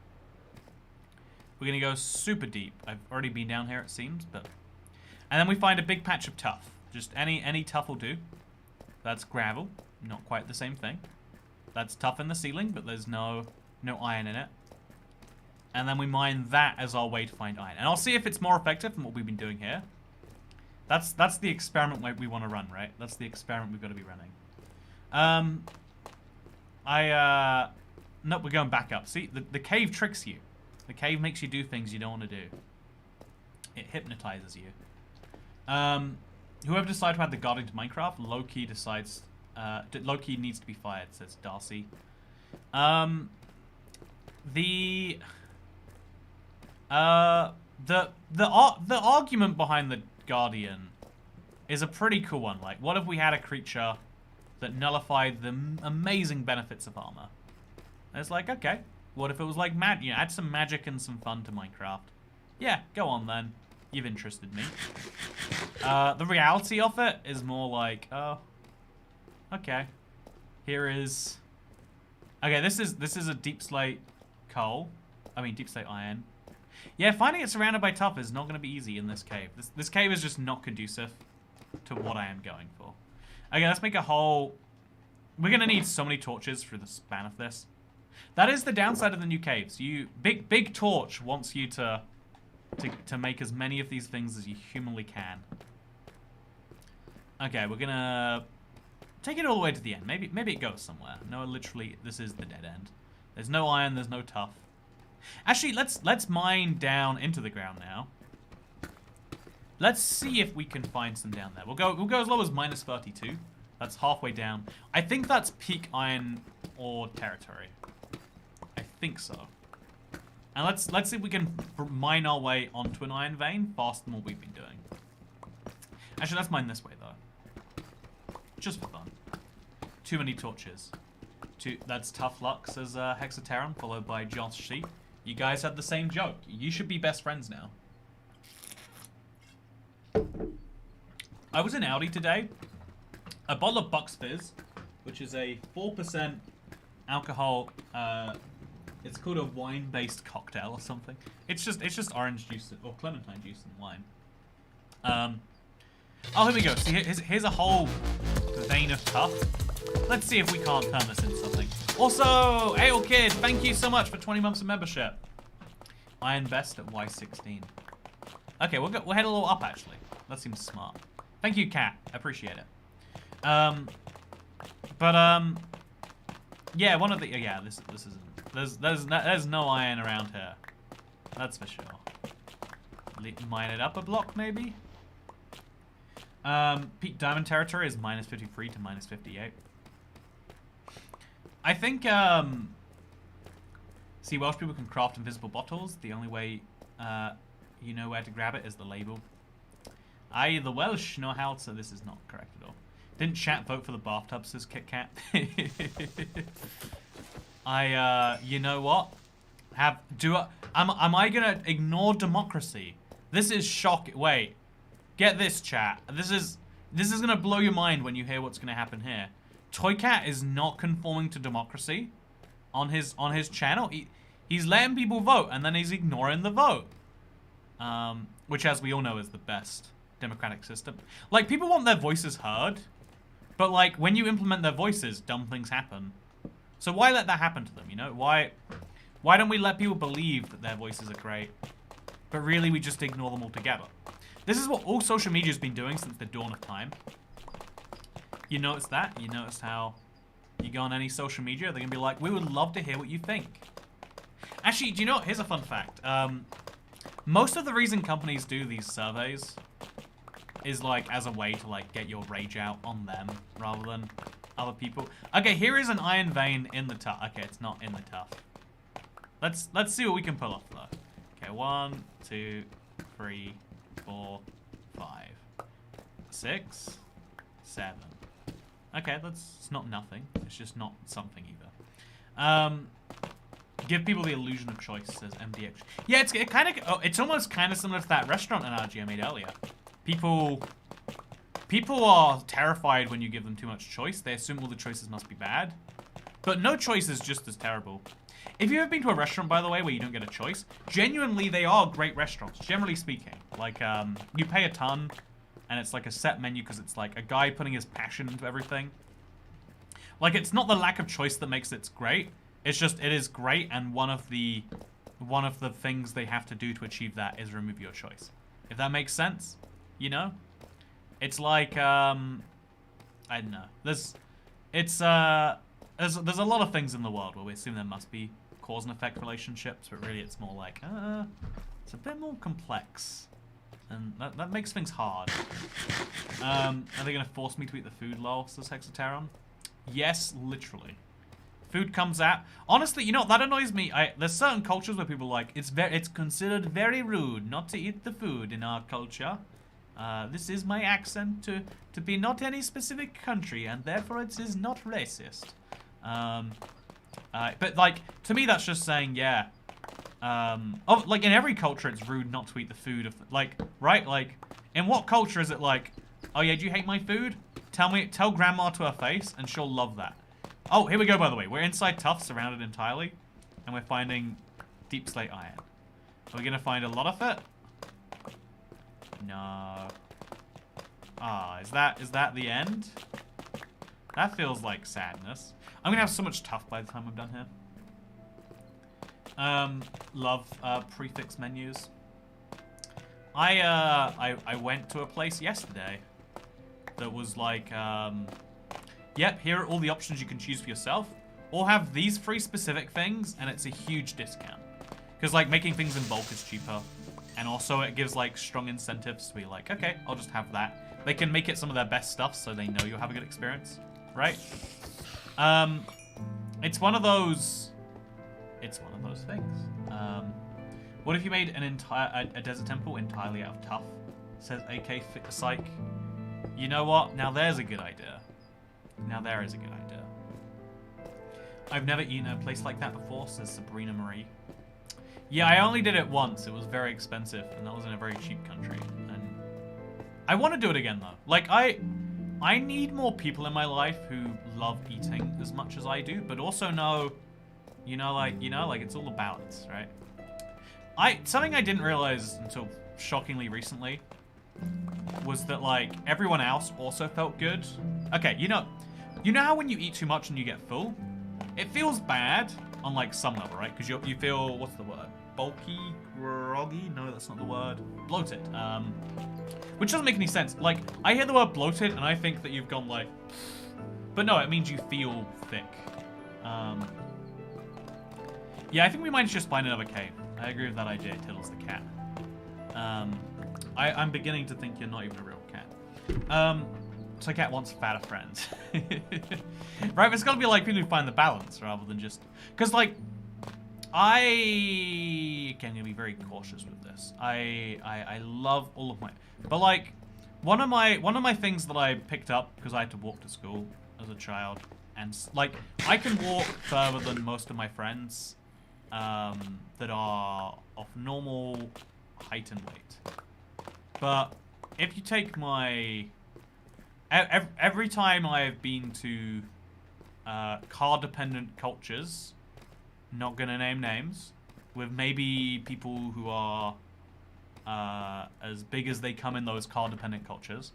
We're going to go super deep. I've already been down here, it seems, but... And then we find a big patch of tuff. Just any tuff will do. That's gravel. Not quite the same thing. That's tuff in the ceiling, but there's no iron in it. And then we mine that as our way to find iron. And I'll see if it's more effective than what we've been doing here. That's the experiment we want to run, right? That's the experiment we've got to be running. Nope, we're going back up. See, the cave tricks you. The cave makes you do things you don't want to do. It hypnotizes you. Whoever decided to add the guarding to Minecraft, Loki decides... Loki needs to be fired, says Darcy. The argument behind the Guardian is a pretty cool one. Like, what if we had a creature that nullified the amazing benefits of armor? And it's like, okay, what if it was like add some magic and some fun to Minecraft? Yeah, go on then. You've interested me. The reality of it is more like, oh, okay. Here is... Okay, this is a Deep Slate coal. I mean, Deep Slate iron. Yeah, finding it surrounded by tuff is not going to be easy in this cave. This cave is just not conducive to what I am going for. Okay, let's make a hole. We're going to need so many torches for the span of this. That is the downside of the new caves. Big Torch wants you to make as many of these things as you humanly can. Okay, we're gonna take it all the way to the end. Maybe it goes somewhere. No, literally, this is the dead end. There's no iron, there's no tuff. Actually, let's mine down into the ground now. Let's see if we can find some down there. We'll go as low as -32. That's halfway down. I think that's peak iron ore territory. I think so. And let's see if we can mine our way onto an iron vein faster than what we've been doing. Actually, let's mine this way though. Just for fun. Too many torches. That's tough luck, says Hexaterum, followed by Josh C. You guys had the same joke. You should be best friends now. I was in Aldi today. A bottle of Bucks Fizz, which is a 4% alcohol It's called a wine-based cocktail or something. It's just orange juice or clementine juice and wine. Oh, here we go. See, here's a whole vein of tough. Let's see if we can't turn this into something. Also, Ale Kid, thank you so much for 20 months of membership. Iron Best at Y16. Okay, we'll head a little up, actually. That seems smart. Thank you, Kat. I appreciate it. Yeah, one of the... Yeah, this isn't... There's no iron around here. That's for sure. Mine it up a block, maybe? Peak Diamond territory is minus 53 to minus 58. I think, see, Welsh people can craft invisible bottles. The only way you know where to grab it is the label. The Welsh know how to... This is not correct at all. Didn't chat vote for the bathtub, says Kit Kat. You know what? Am I gonna ignore democracy? This is shocking. Wait. Get this, chat. This is gonna blow your mind when you hear what's gonna happen here. Toycat is not conforming to democracy on his channel. He's letting people vote and then he's ignoring the vote. Which, as we all know, is the best democratic system. Like, people want their voices heard, but like when you implement their voices, dumb things happen. So why let that happen to them, you know? Why don't we let people believe that their voices are great, but really we just ignore them altogether? This is what all social media has been doing since the dawn of time. You notice that? You notice how you go on any social media, they're going to be like, we would love to hear what you think. Actually, do you know what? Here's a fun fact. Most of the reason companies do these surveys is like as a way to like get your rage out on them rather than other people. Okay, here is an iron vein in the tough. Okay, it's not in the tough. Let's see what we can pull off though. Okay, 1, 2, 3, 4, 5, 6, 7. Okay, it's not nothing. It's just not something either. Give people the illusion of choice, says MDX. Yeah, it's almost kind of similar to that restaurant analogy I made earlier. People are terrified when you give them too much choice. They assume all the choices must be bad. But no choice is just as terrible. If you've ever been to a restaurant, by the way, where you don't get a choice, genuinely, they are great restaurants, generally speaking. Like, you pay a ton, and it's like a set menu because it's like a guy putting his passion into everything. Like, it's not the lack of choice that makes it great. It's just, it is great, and one of the things they have to do to achieve that is remove your choice. If that makes sense, you know? It's like, I don't know. There's a lot of things in the world where we assume there must be cause and effect relationships, but really it's more like, it's a bit more complex. And that makes things hard. Are they going to force me to eat the food, lol, says Hexateron? Yes, literally. Food comes out. Honestly, you know, that annoys me. There's certain cultures where people are like, it's considered very rude not to eat the food in our culture. This is my accent to be not any specific country, and therefore it is not racist. But like, to me that's just saying, yeah. Like in every culture it's rude not to eat the food of, like, right? Like, in what culture is it like, oh yeah, do you hate my food? Tell grandma to her face and she'll love that. Oh, here we go, by the way. We're inside Tough, surrounded entirely, and we're finding deep slate iron. Are we gonna find a lot of it? No. Ah, is that the end? That feels like sadness. I'm gonna have so much Tough by the time I'm done here. Love prefix menus. I went to a place yesterday that was like, yep, here are all the options you can choose for yourself, or have these 3 specific things, and it's a huge discount. Because like making things in bulk is cheaper, and also it gives like strong incentives to be like, okay, I'll just have that. They can make it some of their best stuff, so they know you'll have a good experience, right? It's one of those things. What if you made a desert temple entirely out of Tough? Says AK Psych. You know what? Now there's a good idea. Now there is a good idea. I've never eaten at a place like that before, says Sabrina Marie. Yeah, I only did it once. It was very expensive, and that was in a very cheap country. And I want to do it again, though. Like, I need more people in my life who love eating as much as I do, but also know You know, like it's all a balance, right? Something I didn't realize until shockingly recently was that like everyone else also felt good. Okay, you know how when you eat too much and you get full, it feels bad on like some level, right? Because you feel, what's the word? Bulky, groggy? No, that's not the word. Bloated. Which doesn't make any sense. Like, I hear the word bloated and I think that you've gone like, but no, it means you feel thick. Yeah, I think we might just find another cave. I agree with that idea, Tiddles the cat. I'm beginning to think you're not even a real cat. So cat wants fatter friends. Right, but it's gotta be like people who find the balance rather than just... Because like, I'm gonna be very cautious with this. I love all of my... But like, one of my things that I picked up, because I had to walk to school as a child, and like, I can walk further than most of my friends that are of normal height and weight. But if you take my... Every time I have been to car-dependent cultures, not gonna name names, with maybe people who are as big as they come in those car-dependent cultures,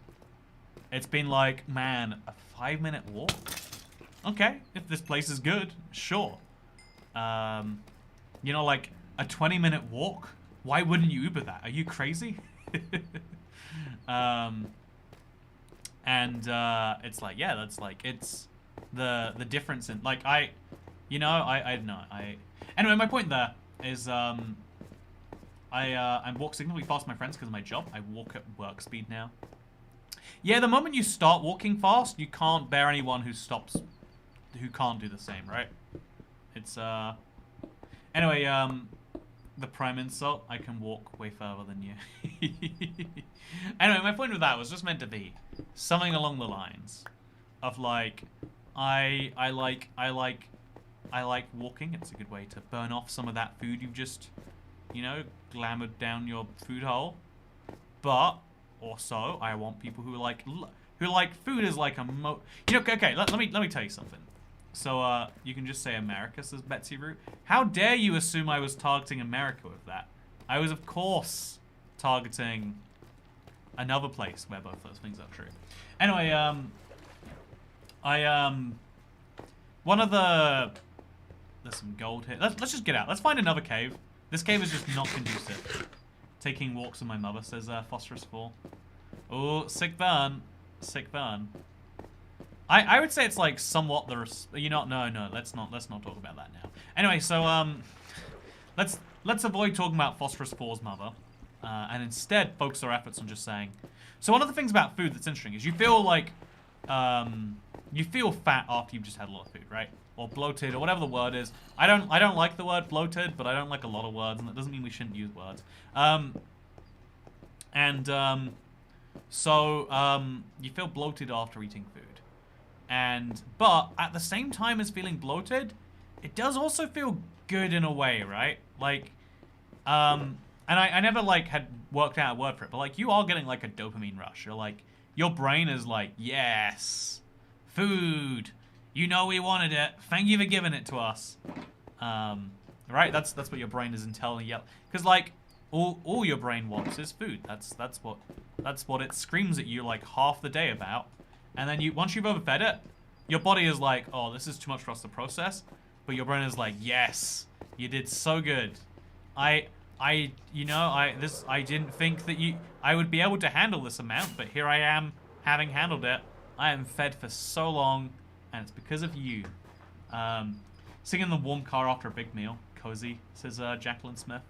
it's been like, man, a 5-minute walk? Okay, if this place is good, sure. You know, like, a 20-minute walk? Why wouldn't you Uber that? Are you crazy? It's like, yeah, that's like, it's the difference in, like, I don't know, anyway, my point there is, I walk significantly faster than my friends because of my job. I walk at work speed now. Yeah, the moment you start walking fast, you can't bear anyone who can't do the same, right? It's, anyway, the prime insult, I can walk way further than you. Anyway, my point with that was just meant to be something along the lines of like, I like walking. It's a good way to burn off some of that food you've just, you know, glamored down your food hole. But also, I want people who like food is like okay, let me tell you something. So, you can just say America, says Betsy Root. How dare you assume I was targeting America with that? I was, of course, targeting another place where both those things are true. Anyway, one of the... There's some gold here. Let's just get out. Let's find another cave. This cave is just not conducive. Taking walks with my mother, says Phosphorus 4. Oh, sick burn. Sick burn. I would say it's like somewhat no, let's not talk about that now. Anyway, so let's avoid talking about Phosphorus 4's mother, and instead focus our efforts on just saying. So one of the things about food that's interesting is you feel like you feel fat after you've just had a lot of food, right? Or bloated, or whatever the word is. I don't like the word bloated, but I don't like a lot of words, and that doesn't mean we shouldn't use words. So you feel bloated after eating food. But at the same time as feeling bloated, it does also feel good in a way, right? Like, and I never like had worked out a word for it, but like you are getting like a dopamine rush. You're like, your brain is like, yes, food. You know we wanted it. Thank you for giving it to us. Right? That's what your brain is telling you. Because like all your brain wants is food. That's what it screams at you like half the day about. And then once you've overfed it, your body is like, oh, this is too much for us to process. But your brain is like, yes, you did so good. I didn't think that I would be able to handle this amount, but here I am, having handled it. I am fed for so long, and it's because of you. Sitting in the warm car after a big meal, cozy, says Jacqueline Smith.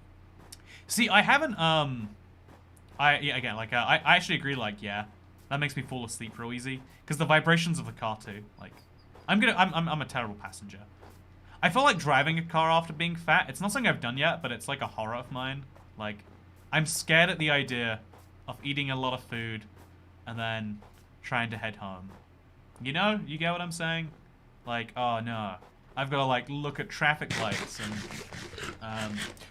See, I haven't, I actually agree, like, yeah. That makes me fall asleep real easy. Because the vibrations of the car too. Like, I'm a terrible passenger. I feel like driving a car after being fat. It's not something I've done yet, but it's like a horror of mine. Like, I'm scared at the idea of eating a lot of food and then trying to head home. You know? You get what I'm saying? Like, oh no. I've got to like look at traffic lights and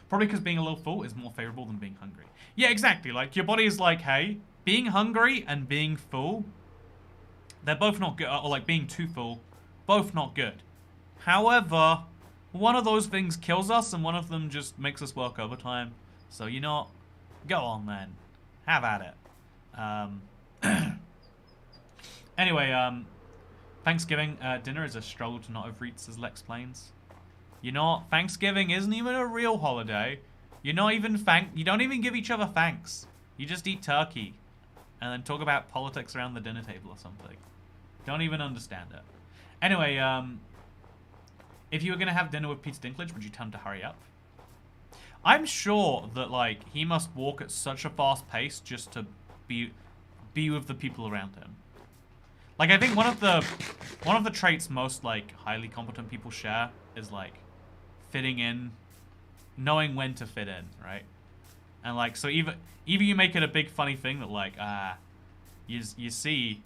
probably because being a little full is more favorable than being hungry. Yeah, exactly. Like, your body is like, hey, being hungry and being full, they're both not good. Or like being too full, both not good. However, one of those things kills us and one of them just makes us work overtime. So, you know, go on then. Have at it. Anyway, Thanksgiving dinner is a struggle to not overeat, as Lex explains. You know, Thanksgiving isn't even a real holiday. You're not even you don't even give each other thanks. You just eat turkey and then talk about politics around the dinner table or something. Don't even understand it. Anyway, if you were gonna have dinner with Peter Dinklage, would you tell him to hurry up? I'm sure that like he must walk at such a fast pace just to be with the people around him. Like I think one of the traits most like highly competent people share is like fitting in, knowing when to fit in, right? And like so either you make it a big funny thing that like you see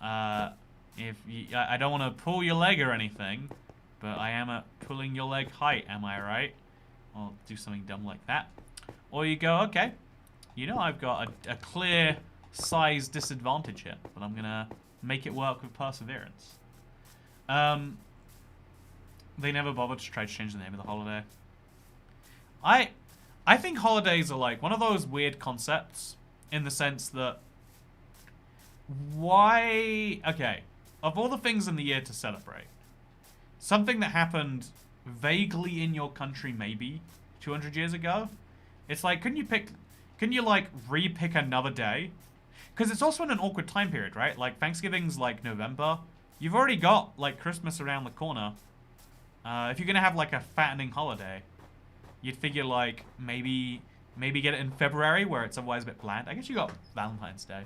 if I don't want to pull your leg or anything, but I am at pulling your leg height, am I right? Or do something dumb like that. Or you go, okay, you know I've got a clear size disadvantage here, but I'm gonna make it work with perseverance. They never bothered to try to change the name of the holiday. I think holidays are like one of those weird concepts in the sense that okay, of all the things in the year to celebrate, something that happened vaguely in your country maybe 200 years ago, it's like, couldn't you like re-pick another day? Because it's also in an awkward time period, right? Like Thanksgiving's like November. You've already got like Christmas around the corner. If you're gonna have like a fattening holiday, you'd figure like maybe get it in February where it's otherwise a bit bland. I guess you got Valentine's Day.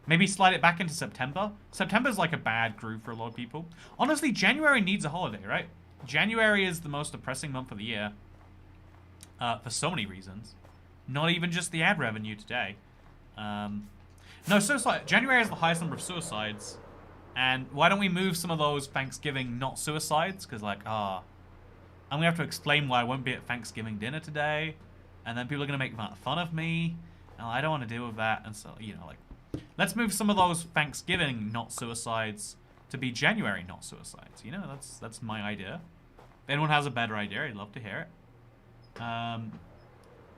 Maybe slide it back into September. September's like a bad groove for a lot of people. Honestly, January needs a holiday, right? January is the most depressing month of the year. For so many reasons. Not even just the ad revenue today. No, suicide. January has the highest number of suicides. And why don't we move some of those Thanksgiving not suicides? Because like, I'm going to have to explain why I won't be at Thanksgiving dinner today. And then people are going to make fun of me. And I don't want to deal with that. And so, you know, like, let's move some of those Thanksgiving not suicides to be January not suicides. You know, that's my idea. If anyone has a better idea, I'd love to hear it.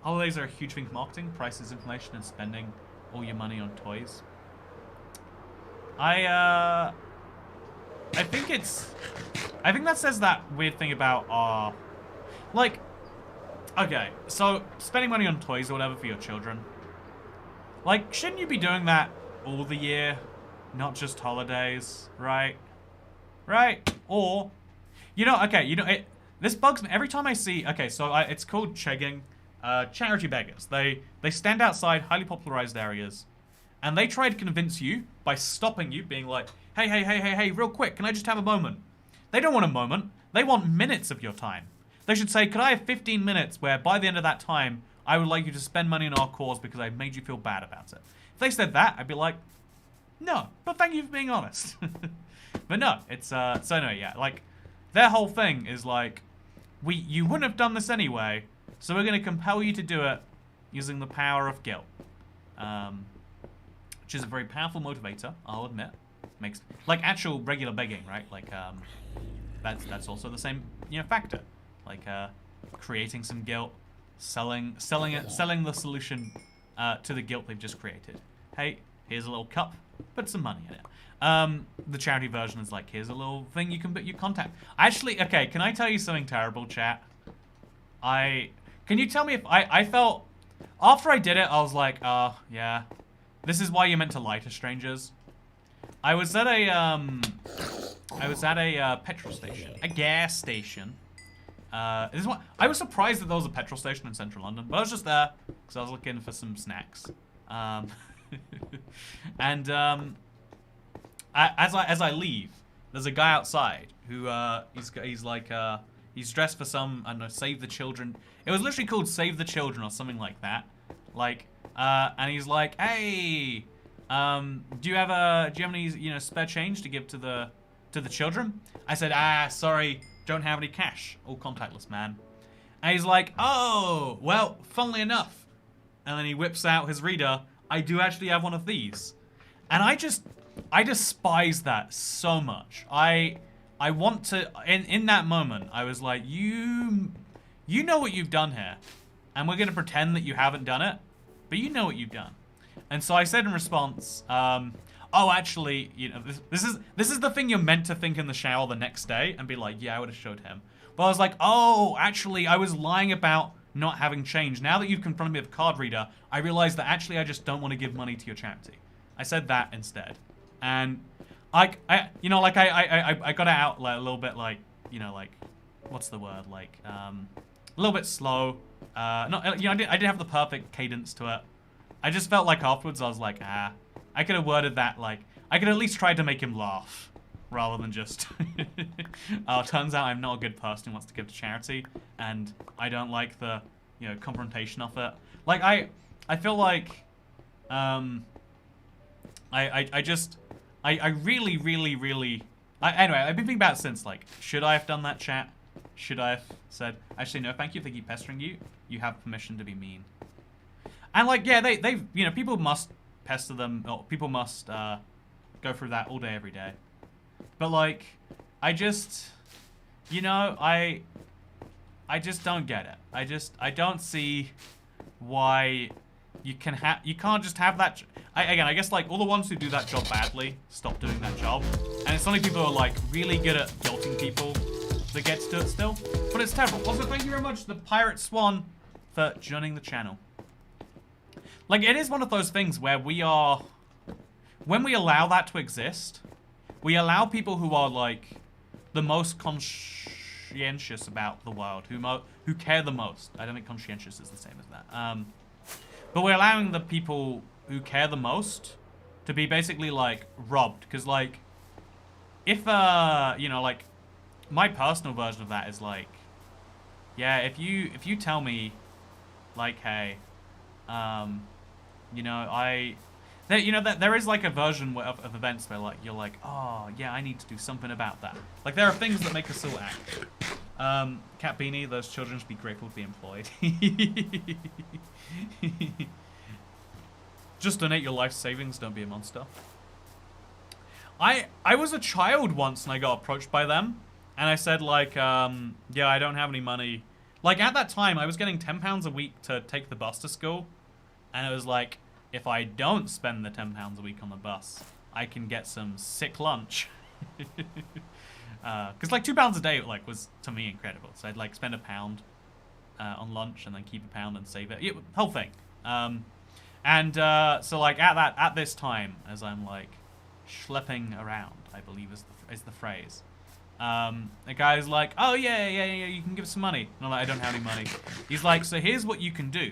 Holidays are a huge thing for marketing. Prices, inflation, and spending all your money on toys. I think that says that weird thing about like, okay, so spending money on toys or whatever for your children. Like, shouldn't you be doing that all the year, not just holidays, right? Right? Or, you know, okay, you know, this bugs me every time I see. Okay, so it's called chegging. Charity beggars. They stand outside highly popularized areas, and they try to convince you by stopping you, being like, hey, real quick, can I just have a moment? They don't want a moment. They want minutes of your time. They should say, could I have 15 minutes where by the end of that time, I would like you to spend money on our cause because I made you feel bad about it. If they said that, I'd be like, no, but thank you for being honest. But no, it's, so anyway, yeah, like, their whole thing is like, you wouldn't have done this anyway, so we're going to compel you to do it using the power of guilt. Which is a very powerful motivator, I'll admit. Makes, like, actual regular begging, right? Like, that's also the same, you know, factor. Like, creating some guilt, selling the solution to the guilt they've just created. Hey, here's a little cup, put some money in it. The charity version is like, here's a little thing you can put your contact. Actually, okay, can I tell you something terrible, chat? Can you tell me if I felt, after I did it, I was like, oh, yeah, this is why you're meant to lie to strangers. I was at a petrol station, a gas station. I was surprised that there was a petrol station in central London, but I was just there because I was looking for some snacks. And as I leave, there's a guy outside who he's dressed for some, I don't know, Save the Children. It was literally called Save the Children or something like that. Like, and he's like, hey, do you have any, you know, spare change to give to the children? I said, sorry, don't have any cash. All contactless, man. And he's like, oh, well, funnily enough. And then he whips out his reader. I do actually have one of these. And I despise that so much. I want to, in that moment, I was like, you know what you've done here. And we're going to pretend that you haven't done it, but you know what you've done. And so I said in response, oh, actually, you know, this is the thing you're meant to think in the shower the next day and be like, yeah, I would have showed him. But I was like, oh, actually, I was lying about not having change. Now that you've confronted me with a card reader, I realize that actually I just don't want to give money to your charity. I said that instead. And I you know, like I got it out like a little bit like, you know, like, what's the word? Like, a little bit slow. Not, you know, I didn't have the perfect cadence to it. I just felt like afterwards I was like, I could have worded that like, I could at least try to make him laugh rather than just, turns out I'm not a good person who wants to give to charity and I don't like the, you know, confrontation of it. Like, I feel like, I really, anyway, I've been thinking about it since, like, should I have done that, chat? Should I have said, actually, no, thank you if they keep pestering you. You have permission to be mean. And, like, yeah, they've, you know, people must pester them, or people must, go through that all day, every day. But, like, I just, you know, I just don't get it. I don't see why you can't just have that. Again, I guess, like, all the ones who do that job badly stop doing that job. And it's only people who are, like, really good at guilting people that get to do it still. But it's terrible. Also, thank you very much, the Pirate Swan, for joining the channel. Like, it is one of those things where we are, when we allow that to exist, we allow people who are, like, the most conscientious about the world, who care the most. I don't think conscientious is the same as that. But we're allowing the people who care the most to be basically, like, robbed. Because, like, if, you know, like, my personal version of that is, like, yeah, if you tell me, like, hey, you know, there is, like, a version of events where, like, you're like, oh, yeah, I need to do something about that. Like, there are things that make us all act. Cat Beanie, those children should be grateful to be employed. Just donate your life savings, don't be a monster. I was a child once and I got approached by them. And I said, like, yeah, I don't have any money. Like, at that time, I was getting £10 a week to take the bus to school. And it was like, if I don't spend the £10 a week on the bus, I can get some sick lunch. Because, like, £2 a day, like, was, to me, incredible. So I'd, like, spend £1 on lunch and then keep £1 and save it. Whole thing. So, like, at this time, as I'm, like, schlepping around, I believe is the phrase. The guy's like, oh, yeah, you can give us some money. And I'm like, I don't have any money. He's like, so here's what you can do.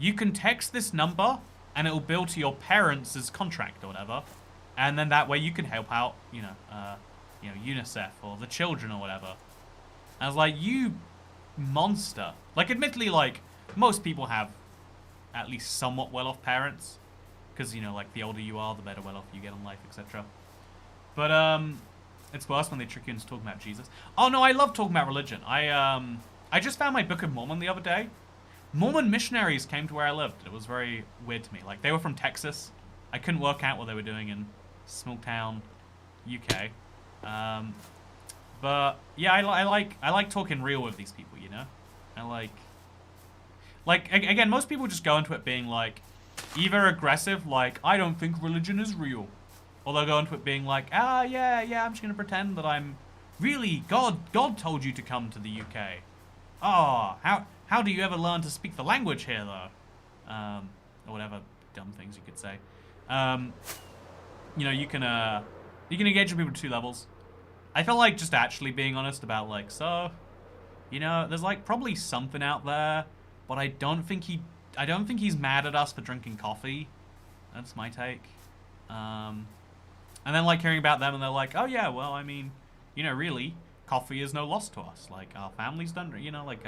You can text this number, and it'll bill to your parents' contract or whatever. And then that way you can help out, you know, UNICEF or the children or whatever. And I was like, you monster. Like, admittedly, like, most people have at least somewhat well-off parents. Because, you know, like, the older you are, the better well-off you get in life, etc. But, it's worse when they trick you into talking about Jesus. Oh, no, I love talking about religion. I just found my Book of Mormon the other day. Mormon missionaries came to where I lived. It was very weird to me. Like, they were from Texas. I couldn't work out what they were doing in small town UK. But, yeah, I like talking real with these people, you know? I like, again, most people just go into it being, like, either aggressive, like, I don't think religion is real. Or they'll go into it being like, yeah, I'm just going to pretend that I'm really, God told you to come to the UK. Oh, how do you ever learn to speak the language here, though? Or whatever dumb things you could say. You know, you can engage with people to 2 levels. I feel like just actually being honest about, like, so, you know, there's, like, probably something out there, but I don't think he's mad at us for drinking coffee. That's my take. And then, like, hearing about them and they're like, oh, yeah, well, I mean, you know, really, coffee is no loss to us. Like, our families don't, you know, like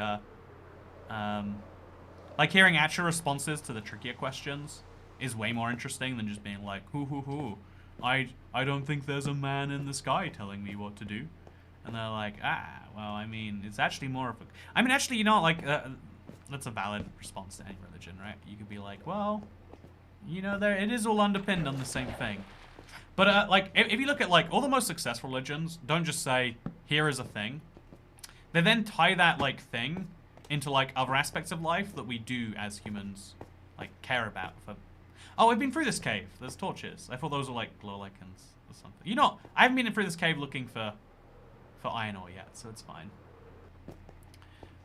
hearing actual responses to the trickier questions is way more interesting than just being like, hoo. I don't think there's a man in the sky telling me what to do. And they're like, well, I mean, it's actually more of a... I mean, actually, you know, like, that's a valid response to any religion, right? You could be like, well, you know, it is all underpinned on the same thing. But like, if you look at like all the most successful religions, don't just say here is a thing. They then tie that like thing into like other aspects of life that we do as humans like care about. Oh, I've been through this cave. There's torches. I thought those were like glow icons or something. You know, I haven't been through this cave looking for iron ore yet, so it's fine.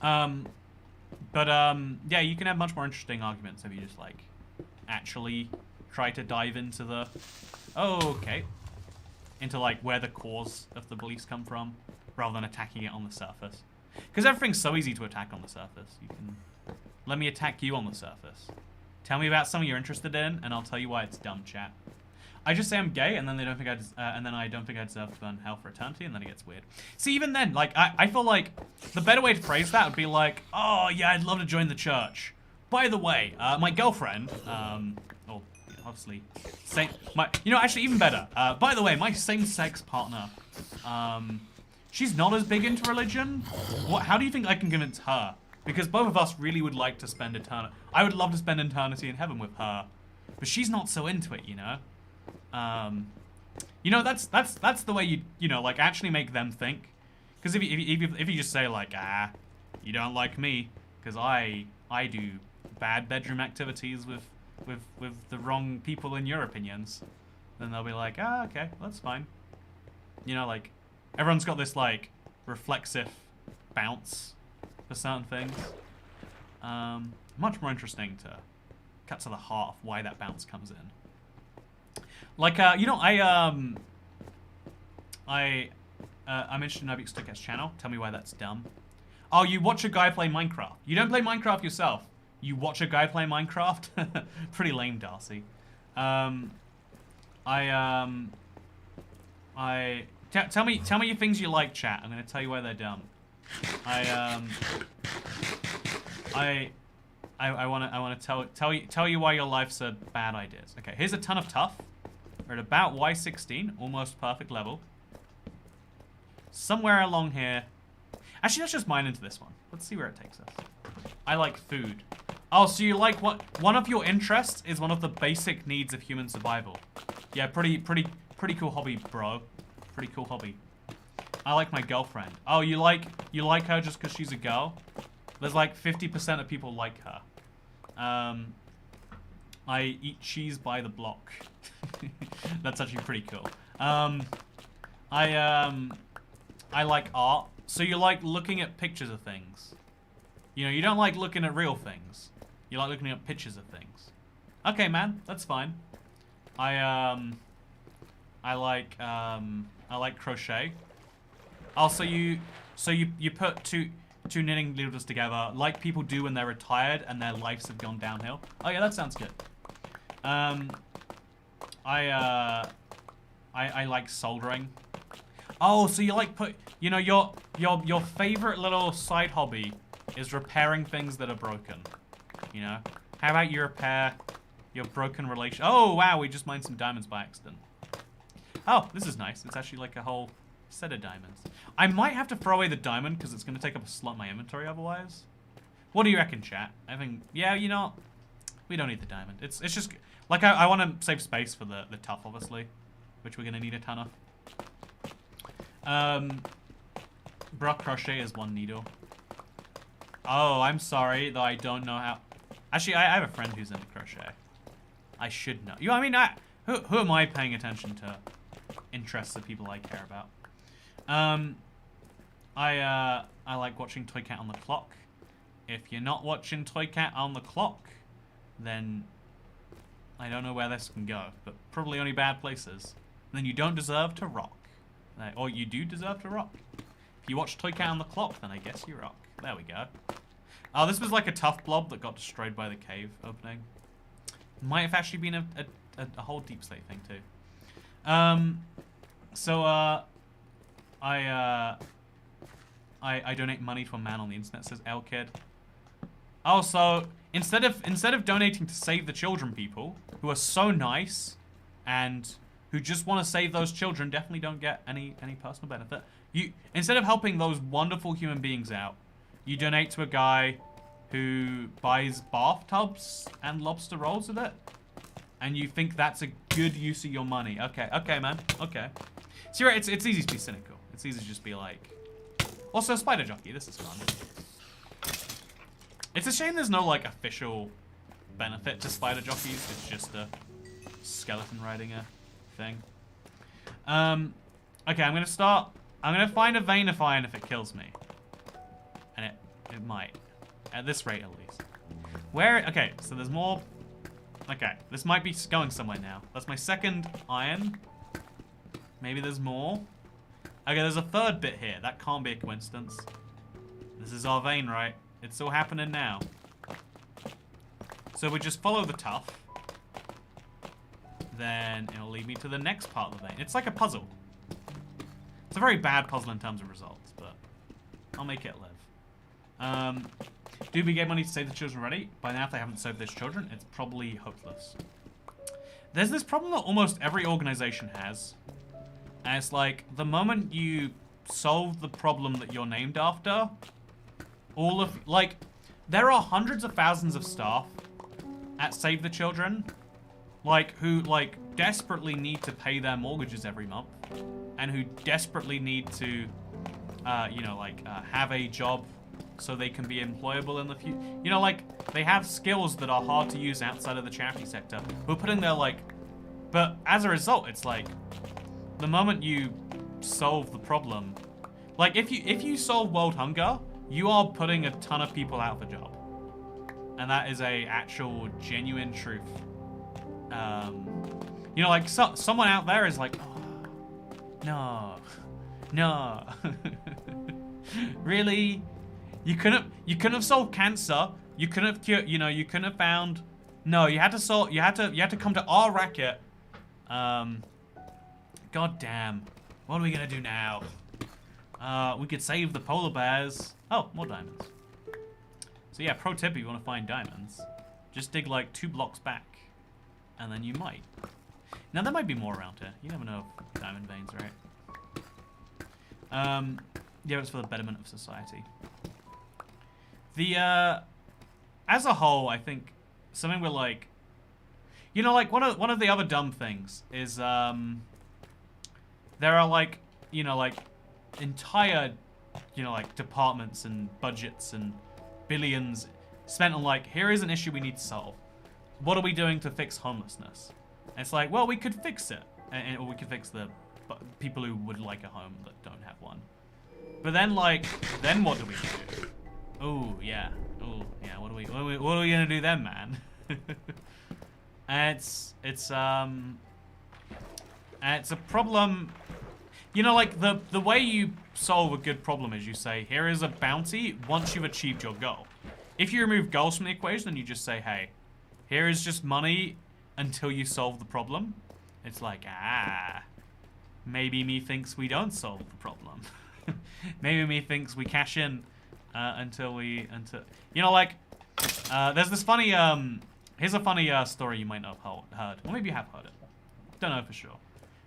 Yeah, you can have much more interesting arguments if you just like actually try to dive into the into like where the cause of the beliefs come from, rather than attacking it on the surface. Because everything's so easy to attack on the surface. You can let me attack you on the surface. Tell me about something you're interested in, and I'll tell you why it's dumb, chat. I just say I'm gay, and then they don't think I don't think I deserve to burn hell for eternity, and then it gets weird. See, even then, like I feel like the better way to phrase that would be like, oh yeah, I'd love to join the church. By the way, my girlfriend, obviously, actually even better. By the way, my same-sex partner, she's not as big into religion. How do you think I can convince her? Because both of us really would like to spend eternity. I would love to spend eternity in heaven with her, but she's not so into it, you know. That's the way you like actually make them think. Because if you just say like, you don't like me because I do bad bedroom activities with the wrong people in your opinions, then they'll be like, okay, that's fine. You know, like everyone's got this like reflexive bounce for certain things. Much more interesting to cut to the heart of why that bounce comes in. Like, I'm interested in Nobix Toykat's channel. Tell me why that's dumb. Oh, you watch a guy play Minecraft. You don't play Minecraft yourself. You watch a guy play Minecraft? Pretty lame, Darcy. Tell me your things you like, chat. I'm gonna tell you why they're dumb. I wanna tell you why your life's a bad ideas. Okay, here's a ton of tough. We're at about Y16, almost perfect level. Somewhere along here. Actually, let's just mine into this one. Let's see where it takes us. I like food. Oh, so you like what? One of your interests is one of the basic needs of human survival. Yeah, pretty cool hobby, bro. Pretty cool hobby. I like my girlfriend. Oh, you like her just because she's a girl? There's like 50% of people like her. I eat cheese by the block. That's actually pretty cool. I like art. So you like looking at pictures of things. You know, you don't like looking at real things. You like looking at pictures of things. Okay, man, that's fine. I like crochet. Also, you put two knitting needles together, like people do when they're retired and their lives have gone downhill. Oh yeah, that sounds good. I like soldering. Oh, so you like your favorite little side hobby is repairing things that are broken. You know? How about you repair your broken relation? Oh wow, we just mined some diamonds by accident. Oh, this is nice. It's actually like a whole set of diamonds. I might have to throw away the diamond because it's going to take up a slot in my inventory otherwise. What do you reckon, chat? I think, yeah, you know, we don't need the diamond. It's just, like, I want to save space for the tough, obviously, which we're going to need a ton of. Bruh, crochet is one needle. Oh, I'm sorry, though I don't know how. Actually, I have a friend who's into crochet. I should know. You know, I mean, who am I paying attention to interests of people I care about? I like watching Toycat on the Clock. If you're not watching Toycat on the Clock, then I don't know where this can go, but probably only bad places. Then you don't deserve to rock. Or you do deserve to rock. If you watch Toycat on the Clock, then I guess you rock. There we go. Oh, this was like a tough blob that got destroyed by the cave opening. Might have actually been a whole deep slate thing too. I donate money to a man on the internet, says L-Kid. Also, instead of donating to Save the Children people, who are so nice and who just want to save those children, definitely don't get any personal benefit. Instead of helping those wonderful human beings out, you donate to a guy who buys bathtubs and lobster rolls with it. and you think that's a good use of your money. Okay, okay, man. Okay. So you're right, it's easy to be cynical. It's easy to just be like... Also, Spider Jockey, this is fun. It's a shame there's no, like, official benefit to Spider Jockeys. It's just a skeleton riding a thing. Okay, I'm gonna find a Veinifier if it kills me. And it might. At this rate, at least. Okay, so there's more... Okay, this might be going somewhere now. That's my second iron. Maybe there's more. Okay, there's a third bit here. That can't be a coincidence. This is our vein, right? It's all happening now. So we just follow the tuff. Then it'll lead me to the next part of the vein. It's like a puzzle. It's a very bad puzzle in terms of results, but I'll make it live. Do we get money to save the children already? By now, if they haven't saved those children, it's probably hopeless. There's this problem that almost every organization has. And it's like, the moment you solve the problem that you're named after, there are hundreds of thousands of staff at Save the Children, who, desperately need to pay their mortgages every month, and who desperately need to, have a job so they can be employable in the future. They have skills that are hard to use outside of the charity sector. We're putting their, but as a result, it's like, the moment you solve the problem, if you solve world hunger, you are putting a ton of people out of a job. And that is a actual, genuine truth. Someone out there is like, oh, no. Really? You couldn't have solved cancer. You couldn't have cured, you couldn't have found, no, you had to come to our racket. God damn. What are we gonna do now? We could save the polar bears. Oh, more diamonds. So yeah, pro tip if you want to find diamonds, just dig 2 blocks back, and then you might. Now there might be more around here. You never know of diamond veins, right? Yeah, it's for the betterment of society. As a whole, I think something we're one of the other dumb things is there are entire departments and budgets and billions spent on here is an issue we need to solve. What are we doing to fix homelessness? And it's like, well, we could fix it, or we could fix the people who would like a home that don't have one. But then then what do we do? Oh yeah, What are we gonna do then, man? And it's a problem. The way you solve a good problem is you say, here is a bounty once you've achieved your goal. If you remove goals from the equation, then you just say, hey, here is just money until you solve the problem. It's like, maybe me thinks we don't solve the problem. Maybe me thinks we cash in until there's this funny, here's a funny story you might not have heard. Or maybe you have heard it. Don't know for sure.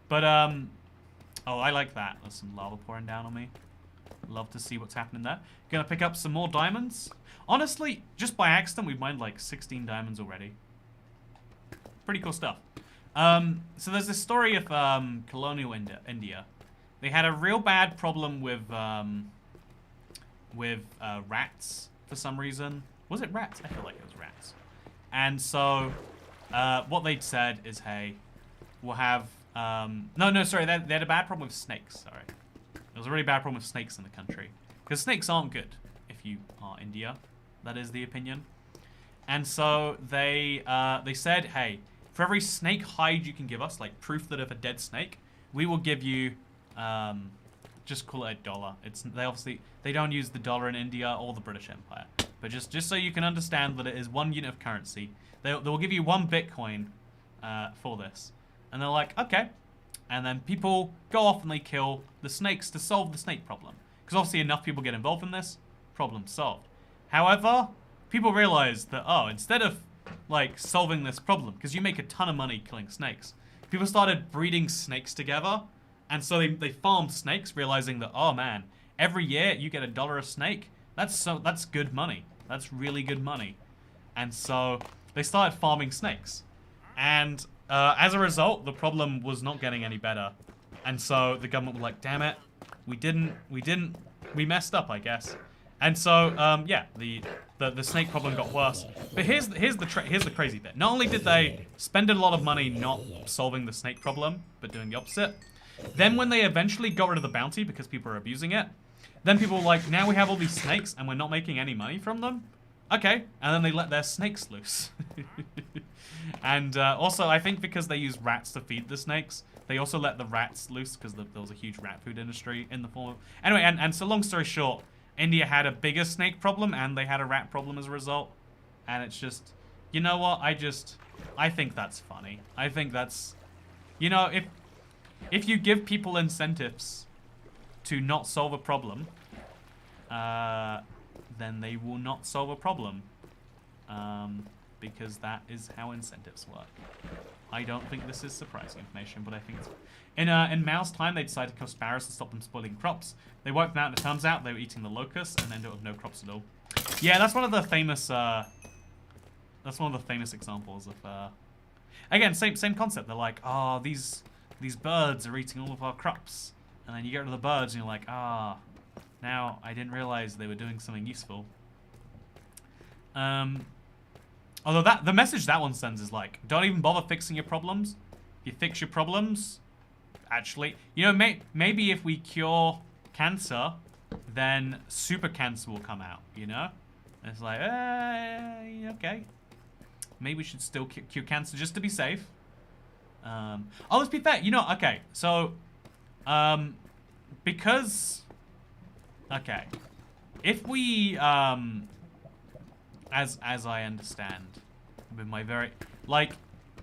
But, oh, I like that. There's some lava pouring down on me. Love to see what's happening there. Gonna pick up some more diamonds. Honestly, just by accident, we've mined 16 diamonds already. Pretty cool stuff. So there's this story of colonial India. They had a real bad problem with rats for some reason. Was it rats? I feel like it was rats. And so what they'd said is, hey, we'll have... sorry, they had a bad problem with snakes, sorry. There was a really bad problem with snakes in the country. Because snakes aren't good if you are India. That is the opinion. And so they said, hey, for every snake hide you can give us, proof that of a dead snake, we will give you, just call it $1. They don't use the dollar in India or the British Empire. But just so you can understand that it is 1 unit of currency, they will give you 1 Bitcoin for this. And they're like, okay. And then people go off and they kill the snakes to solve the snake problem. Because obviously enough people get involved in this, problem solved. However, people realize that, instead of solving this problem, because you make a ton of money killing snakes, people started breeding snakes together. And so they farmed snakes, realizing that, oh man, every year you get $1 a snake. That's good money. That's really good money. And so they started farming snakes. And as a result, the problem was not getting any better. And so the government were like, damn it, we messed up, I guess. And so, yeah, the snake problem got worse. But here's the crazy bit. Not only did they spend a lot of money not solving the snake problem, but doing the opposite, then when they eventually got rid of the bounty because people were abusing it, then people were like, now we have all these snakes and we're not making any money from them? Okay. And then they let their snakes loose. And also, I think because they use rats to feed the snakes, they also let the rats loose because there was a huge rat food industry in the form of... Anyway, and so long story short, India had a bigger snake problem and they had a rat problem as a result. And it's just, you know what? I think that's funny. I think that's, you know, if you give people incentives to not solve a problem, then they will not solve a problem. Because that is how incentives work. I don't think this is surprising information, but I think it's... In Mao's time, they decided to kill sparrows to stop them spoiling crops. They wiped them out, and it turns out they were eating the locusts and ended up with no crops at all. Yeah, that's one of the famous... that's one of the famous examples of... Again, same concept. They're like, oh, these birds are eating all of our crops. And then you get rid of the birds, and you're like, ah, now I didn't realize they were doing something useful. Although the message that one sends is like, don't even bother fixing your problems. If you fix your problems, actually, you know, maybe if we cure cancer, then super cancer will come out, you know? And it's like, okay. Maybe we should still cure cancer just to be safe. Oh, let's be fair, you know, okay, so, because, okay, if we, as I understand, with my very, like,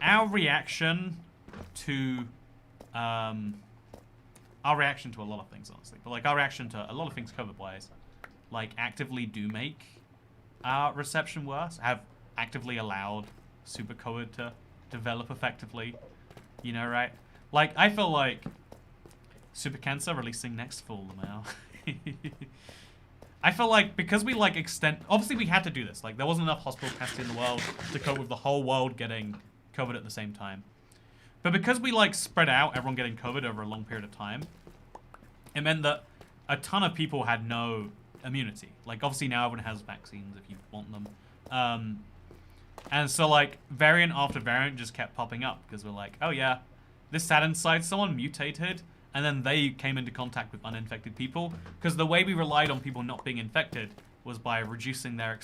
our reaction to a lot of things, honestly, but like our reaction to a lot of things COVID-wise, like actively do make our reception worse, have actively allowed super COVID to develop effectively, you know, right? Like, I feel like Super Cancer releasing next fall now. I feel like because we like obviously we had to do this. Like there wasn't enough hospital capacity in the world to cope with the whole world getting COVID at the same time. But because we like spread out everyone getting COVID over a long period of time, it meant that a ton of people had no immunity. Like obviously now everyone has vaccines if you want them. And so like variant after variant just kept popping up because we're like, oh yeah, this sat inside someone mutated. And then they came into contact with uninfected people because the way we relied on people not being infected was by reducing their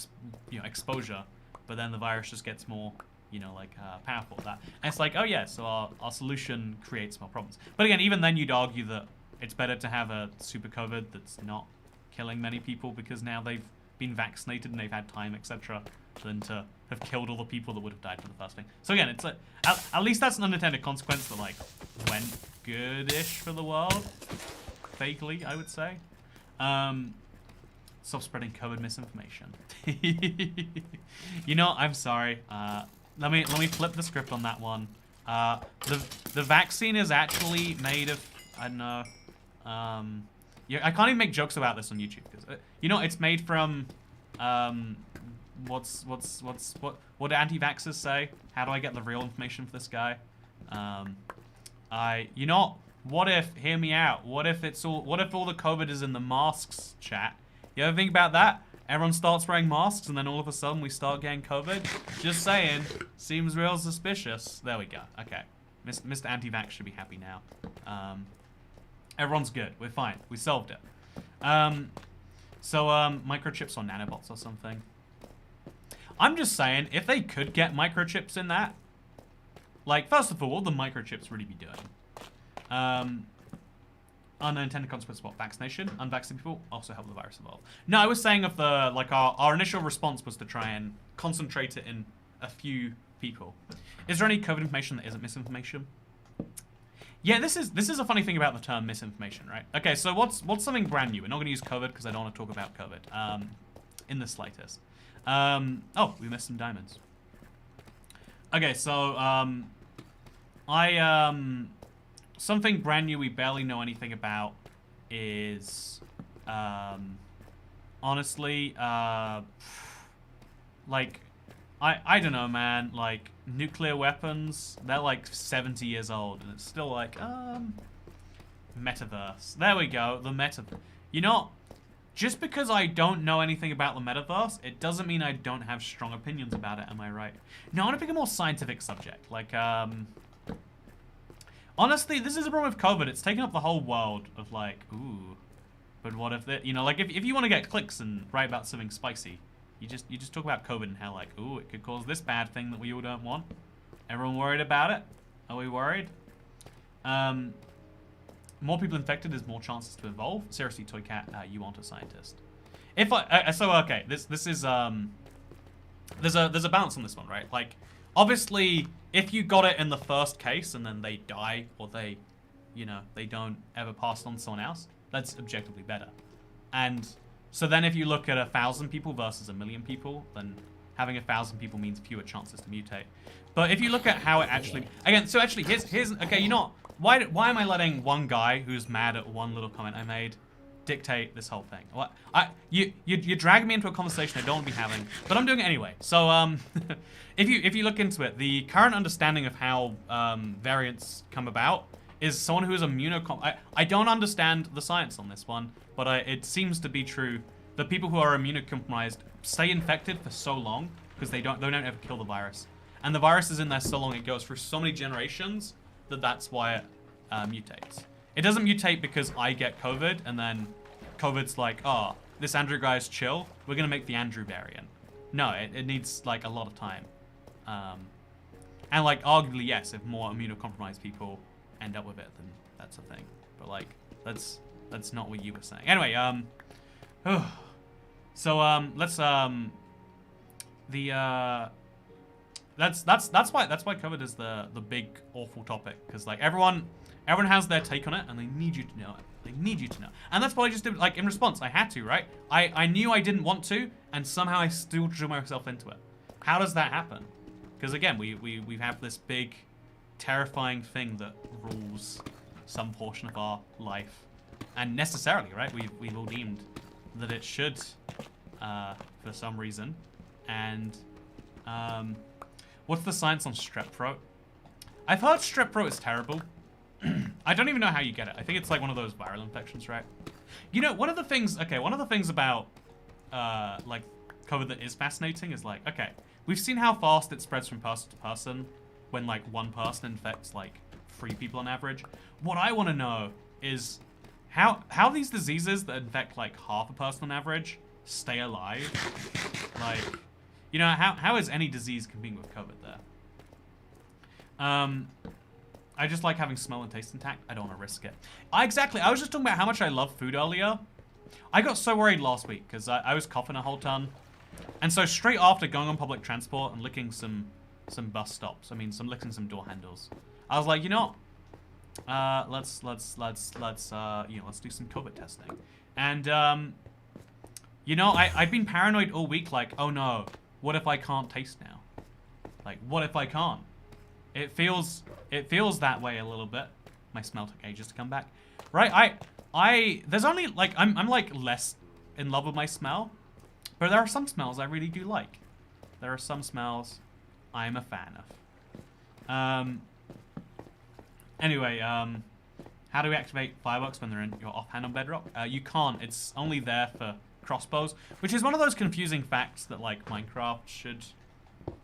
exposure. But then the virus just gets more, you know, like powerful at that. And it's like, oh yeah, so our solution creates more problems. But again, even then you'd argue that it's better to have a super COVID that's not killing many people because now they've been vaccinated and they've had time, etc., than to have killed all the people that would have died from the first thing. So again, it's at least that's an unintended consequence that like went good-ish for the world. Vaguely, I would say. Stop spreading COVID misinformation. You know, I'm sorry. Let me flip the script on that one. The vaccine is actually made of, I don't know. Yeah, I can't even make jokes about this on YouTube because you know it's made from what do anti-vaxxers say? How do I get the real information for this guy? You know, what if, hear me out, what if all the COVID is in the masks, chat? You ever think about that? Everyone starts wearing masks and then all of a sudden we start getting COVID? Just saying, seems real suspicious. There we go, okay. Mr. Anti-Vax should be happy now. Everyone's good, we're fine, we solved it. Microchips or nanobots or something. I'm just saying, if they could get microchips in that, like, first of all, what would the microchips really be doing? Unintended consequence of what? Vaccination? Unvaccinated people also help the virus evolve. No, I was saying of the, like, our initial response was to try and concentrate it in a few people. Is there any COVID information that isn't misinformation? Yeah, this is a funny thing about the term misinformation, right? Okay, so what's something brand new? We're not going to use COVID because I don't want to talk about COVID in the slightest. Oh, we missed some diamonds. Okay, so something brand new we barely know anything about is honestly like I don't know, man. Like, nuclear weapons, they're like 70 years old, and it's still like, metaverse. There we go, the metaverse. You know, just because I don't know anything about the metaverse, it doesn't mean I don't have strong opinions about it, am I right? No, I want to pick a more scientific subject. Like, honestly, this is a problem with COVID. It's taken up the whole world of like, ooh, but what if that, you know, like if you want to get clicks and write about something spicy, you just talk about COVID and how like, ooh, it could cause this bad thing that we all don't want. Everyone worried about it? Are we worried? More people infected is more chances to evolve. Seriously, Toy Cat, you aren't a scientist. If okay, this is there's a balance on this one, right? Like, obviously, if you got it in the first case and then they die or they, you know, they don't ever pass it on to someone else, that's objectively better. And so then if you look at 1,000 people versus 1,000,000 people, then having 1,000 people means fewer chances to mutate. But if you look at how it actually, again, so actually here's okay, you know, why am I letting one guy who's mad at one little comment I made dictate this whole thing? What you drag me into a conversation I don't want to be having, but I'm doing it anyway. So if you look into it, the current understanding of how variants come about is someone who is I don't understand the science on this one, but it seems to be true that people who are immunocompromised stay infected for so long because they don't ever kill the virus, and the virus is in there so long it goes through so many generations that's why it mutates. It doesn't mutate because I get COVID and then COVID's like, oh, this Andrew guy's chill, we're gonna make the Andrew variant. No, it needs like a lot of time. And like arguably yes, if more immunocompromised people end up with it, then that's a thing. But like that's not what you were saying. Anyway, so let's that's why COVID is the big awful topic, because like everyone has their take on it and they need you to know it. They need you to know. And that's what I just did, like in response. I had to, right? I knew I didn't want to, and somehow I still drew myself into it. How does that happen? Because again, we have this big terrifying thing that rules some portion of our life. And necessarily, right? We've all deemed that it should for some reason. And what's the science on strep throat? I've heard strep throat is terrible. I don't even know how you get it. I think it's like one of those viral infections, right? You know, one of the things about like COVID that is fascinating is like, okay, we've seen how fast it spreads from person to person when like one person infects like 3 people on average. What I want to know is how these diseases that infect like half a person on average stay alive. Like, you know, how is any disease competing with COVID there? I just like having smell and taste intact. I don't want to risk it. Exactly. I was just talking about how much I love food earlier. I got so worried last week because I was coughing a whole ton. And so straight after going on public transport and licking some bus stops, licking some door handles, I was like, you know, let's do some COVID testing. And you know, I've been paranoid all week, like, oh no, what if I can't taste now? Like, what if I can't? It feels that way a little bit. My smell took ages to come back. Right, there's only, like, I'm like less in love with my smell, but there are some smells I really do like. There are some smells I'm a fan of. Anyway, how do we activate fireworks when they're in your offhand on Bedrock? You can't. It's only there for crossbows, which is one of those confusing facts that, like, Minecraft should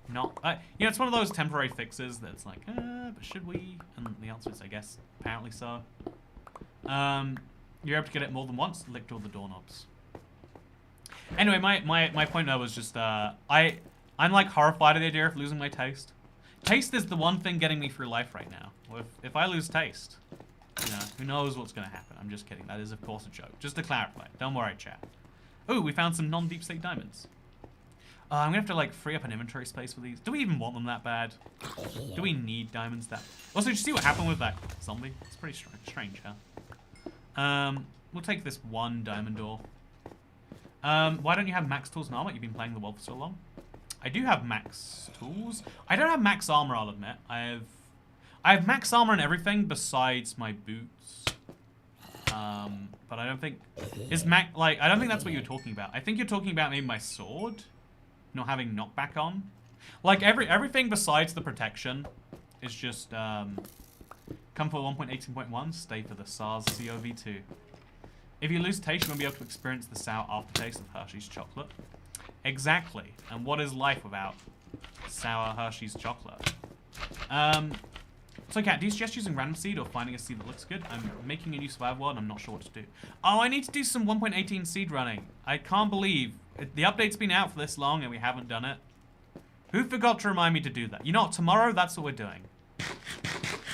not... you know, it's one of those temporary fixes that's like, but should we? And the answer is, I guess, apparently so. You're able to get it more than once. Licked all the doorknobs. Anyway, my point there was just, I'm, like, horrified at the idea of losing my taste. Taste is the one thing getting me through life right now. If I lose taste, you know, who knows what's going to happen. I'm just kidding. That is, of course, a joke. Just to clarify. Don't worry, chat. Ooh, we found some non-deep state diamonds. I'm gonna have to like free up an inventory space for these. Do we even want them that bad? Do we need diamonds that... Also, did you see what happened with that zombie? It's pretty strange, huh? We'll take this one diamond ore. Why don't you have max tools and armor? You've been playing the world for so long. I do have max tools. I don't have max armor, I'll admit. I have max armor and everything besides my boots. But I don't think... I don't think that's what you're talking about. I think you're talking about maybe my sword not having knockback on. Like, everything besides the protection is just, come for 1.18.1, stay for the SARS-CoV-2. If you lose taste, you won't be able to experience the sour aftertaste of Hershey's chocolate. Exactly. And what is life without sour Hershey's chocolate? So, Kat, do you suggest using random seed or finding a seed that looks good? I'm making a new survival world and I'm not sure what to do. Oh, I need to do some 1.18 seed running. I can't believe the update's been out for this long and we haven't done it. Who forgot to remind me to do that? You know what? Tomorrow, that's what we're doing.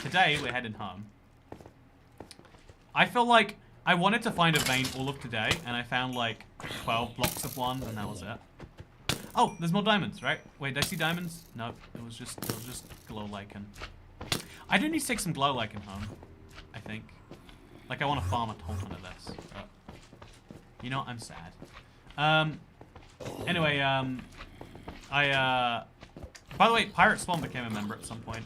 Today, we're heading home. I feel like I wanted to find a vein all of today, and I found like 12 blocks of one, and that was it. Oh, there's more diamonds, right? Wait, did I see diamonds? No, it was just glow lichen. I do need to take some glow lichen home, I think. Like, I want to farm a whole ton of this. But, you know, I'm sad. Anyway, by the way, Pirate Swan became a member at some point.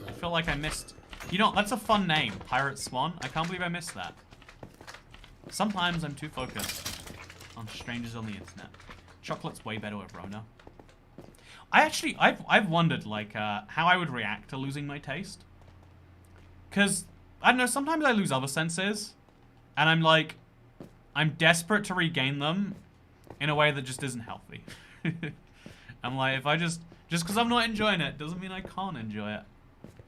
I feel like I missed... You know, that's a fun name, Pirate Swan. I can't believe I missed that. Sometimes I'm too focused on strangers on the internet. Chocolate's way better with Rona. I've wondered, like, how I would react to losing my taste. Because, I don't know, sometimes I lose other senses. And I'm like, I'm desperate to regain them in a way that just isn't healthy. I'm like, if I just because I'm not enjoying it, doesn't mean I can't enjoy it.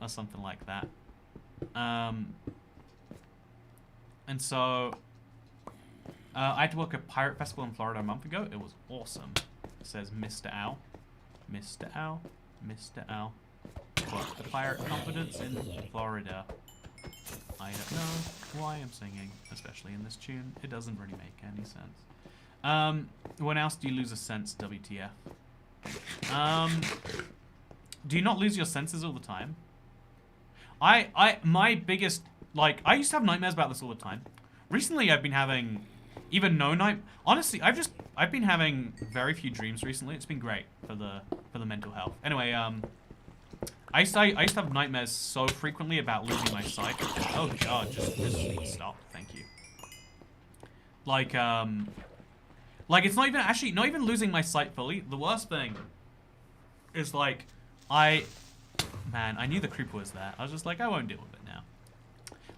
Or something like that. And so, I had to work at Pirate Festival in Florida a month ago. It was awesome. It says Mr. Owl. Mr. Owl. Mr. Owl. What's the pirate confidence in Florida? I don't know why I'm singing, especially in this tune. It doesn't really make any sense. When else do you lose a sense, WTF? Do you not lose your senses all the time? My biggest, like, I used to have nightmares about this all the time. Recently, I've been having even no night. Honestly, I've been having very few dreams recently. It's been great for the mental health. Anyway, I used to have nightmares so frequently about losing my sight. Oh god, just stop. Thank you. Like it's not even losing my sight fully. The worst thing is like man, I knew the creeper was there. I was just like, I won't deal with it now.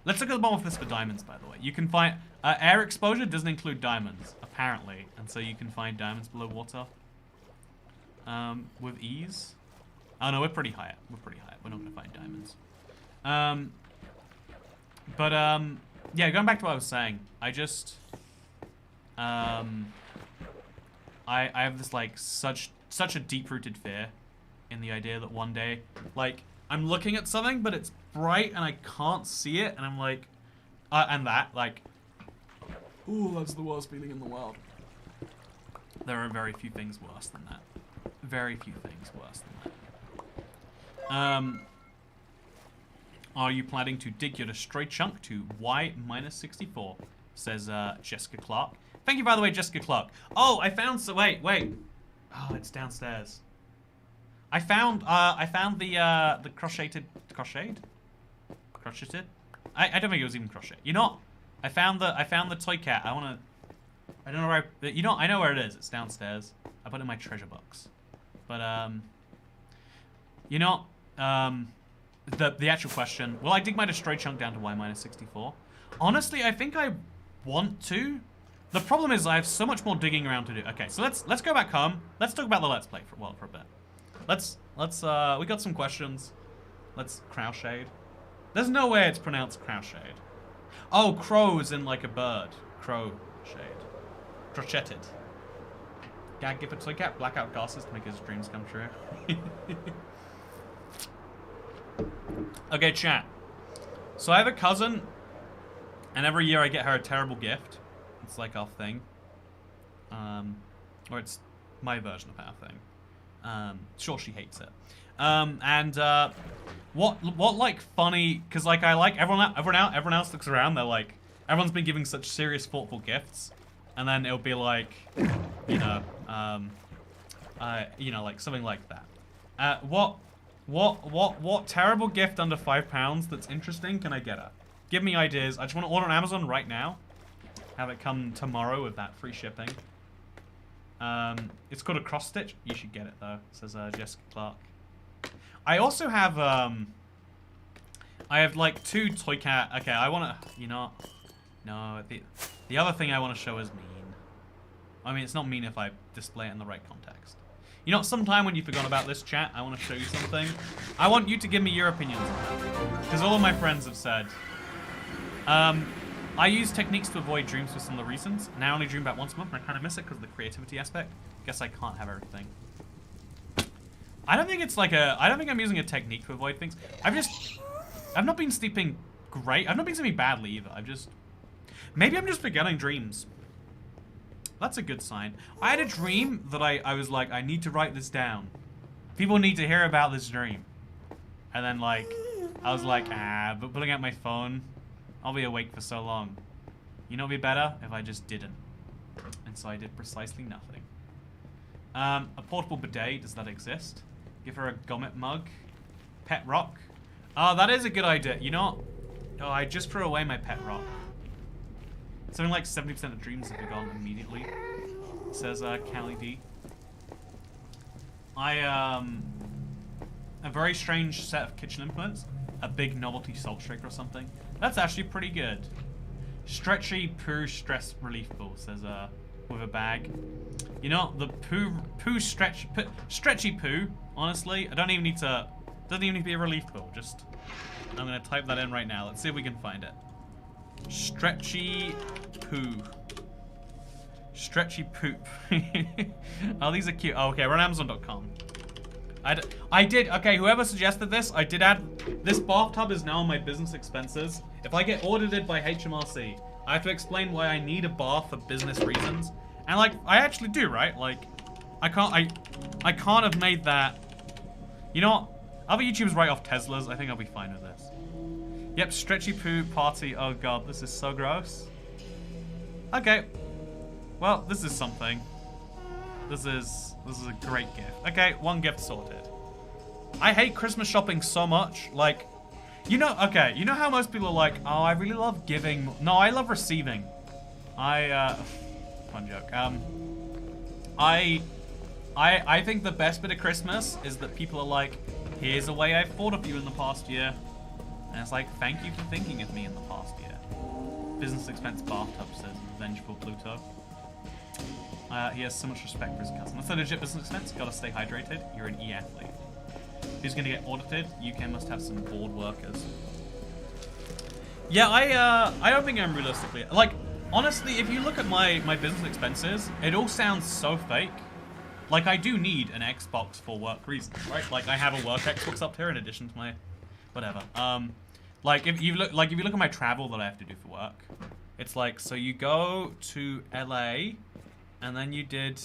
Let's look at the bottom of this for diamonds, by the way. You can find air exposure doesn't include diamonds, apparently, and so you can find diamonds below water with ease. Oh no, we're pretty high. We're not gonna find diamonds. Yeah, going back to what I was saying, I just I have this like such a deep-rooted fear in the idea that one day, like, I'm looking at something but it's bright and I can't see it, and I'm like, and that, like, ooh, that's the worst feeling in the world. There are very few things worse than that. Very few things worse than that. Are you planning to dig your destroyed chunk to Y-64? Says Jessica Clark. Thank you, by the way, Jessica Clark. Oh, I found wait. Oh, it's downstairs. I found the crocheted. I don't think it was even crochet. You know, I found the toy cat. I don't know where I know where it is. It's downstairs. I put it in my treasure box. But you know, the actual question, will I dig my destroyed chunk down to Y-64? Honestly, I think I want to. The problem is I have so much more digging around to do. Okay, so let's go back home. Let's talk about the Let's Play for a bit. We got some questions. Let's Crowshade. There's no way it's pronounced Crowshade. Oh, crow's in like a bird. Crowshade. Crocheted. Gag give a toy cat blackout glasses to make his dreams come true. Okay, chat. So I have a cousin, and every year I get her a terrible gift. It's like our thing. Or it's my version of our thing. Sure, she hates it. What like funny, because like I like everyone else looks around, they're like, everyone's been giving such serious, thoughtful gifts, and then it'll be like, you know, like something like that. What terrible gift under £5 that's interesting can I get her? Give me ideas. I just want to order on Amazon right now. Have it come tomorrow with that free shipping. It's called a cross stitch. You should get it though, says Jessica Clark. I also have I have like 2 toy cat. Okay, I wanna, you know, no, the other thing I want to show is mean. I mean, it's not mean if I display it in the right context. You know, sometime when you forgot about this, chat, I want to show you something. I want you to give me your opinions on it. Because all of my friends have said. I use techniques to avoid dreams for similar reasons. Now I only dream about once a month, and I kind of miss it because of the creativity aspect. Guess I can't have everything. I don't think it's like I don't think I'm using a technique to avoid things. I've not been sleeping great. I've not been sleeping badly either. Maybe I'm just forgetting dreams. That's a good sign. I had a dream that I was like, I need to write this down. People need to hear about this dream. And then like, I was like, but pulling out my phone, I'll be awake for so long. You know what'd be better? If I just didn't. And so I did precisely nothing. A portable bidet, does that exist? Give her a Gommet mug. Pet rock. Oh, that is a good idea. You know what? Oh, I just threw away my pet rock. Something like 70% of dreams have gone immediately, says Callie D. A very strange set of kitchen implements. A big novelty salt shaker or something. That's actually pretty good. Stretchy poo stress relief ball, says with a bag. You know, the stretchy poo, honestly, doesn't even need to be a relief ball. Just, I'm gonna type that in right now. Let's see if we can find it. Stretchy poo. Stretchy poop. Oh, these are cute. Oh, okay, we're on Amazon.com. I did, okay, whoever suggested this, I did add, this bathtub is now on my business expenses. If I get audited by HMRC, I have to explain why I need a bath for business reasons. And like, I actually do, right? Like, I can't have made that. You know what? Other YouTubers write off Teslas. I think I'll be fine with this. Yep, stretchy poo party. Oh god, this is so gross. Okay. Well, this is something. This is a great gift. Okay, 1 gift sorted. I hate Christmas shopping so much. Like, you know, okay, you know how most people are like, oh, I really love giving. No, I love receiving. Fun joke. I think the best bit of Christmas is that people are like, here's a way I've thought of you in the past year. And it's like, thank you for thinking of me in the past year. Business expense bathtub, says Vengeful Pluto. He has so much respect for his cousin. That's a legit business expense. Gotta stay hydrated. You're an e-athlete. Who's gonna get audited? UK must have some bored workers. Yeah, I don't think I'm realistically, like, honestly, if you look at my business expenses, it all sounds so fake. Like, I do need an Xbox for work reasons, right? Like, I have a work Xbox up here in addition to my whatever. Like if you look at my travel that I have to do for work, it's like, so you go to LA and then you did,